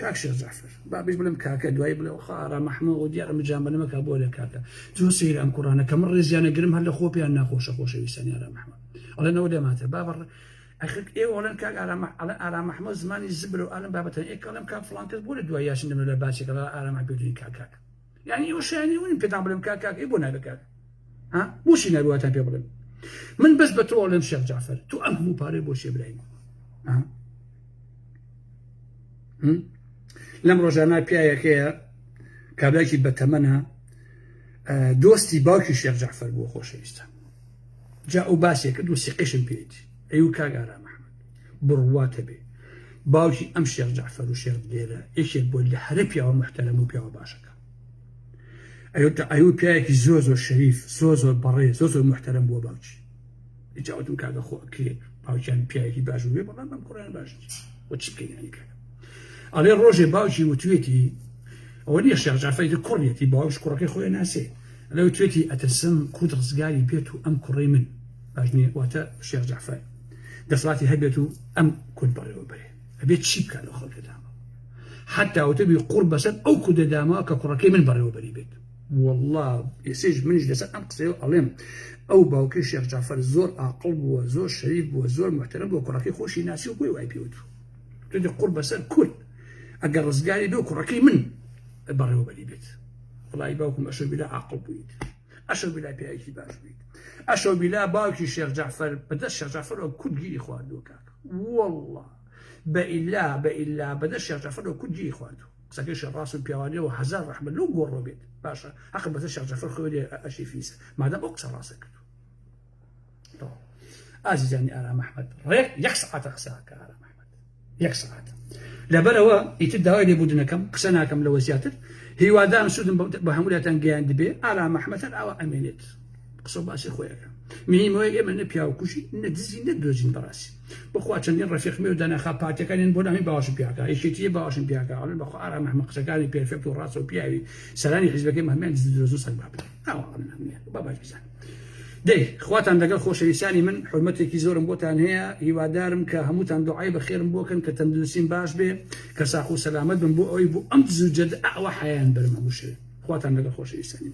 کاک شێخ جعفەر بابیش بڵێم کاکە دوایی بڵێ خا ئارام ئەحمەد و دیارە مجامبەنەمەکە بۆ لە کاکە جۆ سەیر ئەم کوڕانە کە من ڕێزیانە گرم هەر لە خۆ پێیان ناخۆشە خۆشەویستانی ئارام ئەحمەد ئەڵێنەوە لێماتە بابڕ اخر اي ولن كاك على محمود زماني الزبر وعالم بابتن اي كلام كاك فلان كذب ولا دواياش من الباسي كذا على محبوبين كاك يعني وش يعني وين بتعمل كاك يبون هذا كاك ها وش ينالوا تبي من بس بترول الشيخ جعفر تو ام مو باري بوش ابراهيم ها لم رجعنا بيا كيا كابلاكي بتمنها دوستي باوكي الشيخ جعفر بو خوش يستا جاء باسي كدو سيقيشن بيدي ايو كاغارا محمد بروات بي باوكي ام الشيخ جعفر وشيخ ديرا ايش يقول لي حربيا ومحترم وبيا وباشك ايو بياكي زوزو الشريف زوزو البري زوزو المحترم بو باوكي جاءتم كاغا خو كي باوكي ان بياكي باجو بي والله ما قران باجي وتشكي يعني كاغا علي روجي باوكي وتويتي اولي الشيخ جعفر كوريتي باوكي كوركي خويا ناسي لو تويتي اتسم كود رزقالي بيتو ام كوري من باجني واتا الشيخ جعفر دصلاتي هبيتو ام كود بري وبري هبيت شيب كان اخر كلام حتى وتبي قرب سن او كود داما ككوركي من بري وبري بيت والله يسيج من جلسة ام قصيو عليهم او باوكي الشيخ جعفر زور عقل وزور شريف وزور محترم وكوركي خوشي ناسي وكوي واي بيوتو تدي قرب سن كل اقر رزقالي بيو كوركي من بري وبري بيت والله يباوكم اشهر بلا عقل بيت اشهر بلا بيعيش باش بيت اشهر بلا باوكي الشيخ جعفر بدا الشيخ جعفر كل جيل اخوان دوكاك والله بإلا بدا الشيخ جعفر كل جيل اخوان ساكيش الراس البيواني وهزار رحمه لو قرر بيت باشا اخر بدا الشيخ جعفر خويا اشي فيس ما دام اكسر راسك طبعا عزيزي ارى محمد ريك يقصع تقساك ارى محمد يقصع لبروا يتداوي لي بودنكم قسناكم لو زياتر هي وادام سودن بهمولة تنقيان دبي على محمد أو أمينت قصوا باسي خويا مهم هو من بياو كوشي ندزي ندوزين براسي بخواتني الرفيق ميو دانا خاباتي كان نقول أمي باوش بياكا إيشيتي باوش بياكا على بخو على محمد قسكاني بيرفكت وراسه بياوي سلاني حزبك مهمين تزدوزو صقبابي أو مهمين بابا جزان دي خواتان دقل خوش لساني من حرمتي كي زورم بوتان هي وادارم كهموتان دعاي بخير بوكن كتندلسين باش بي كساخو سلامت بن بو اوي بو امتزو جد اعوى حيان برم ابو شري خواتان دقل خوش لساني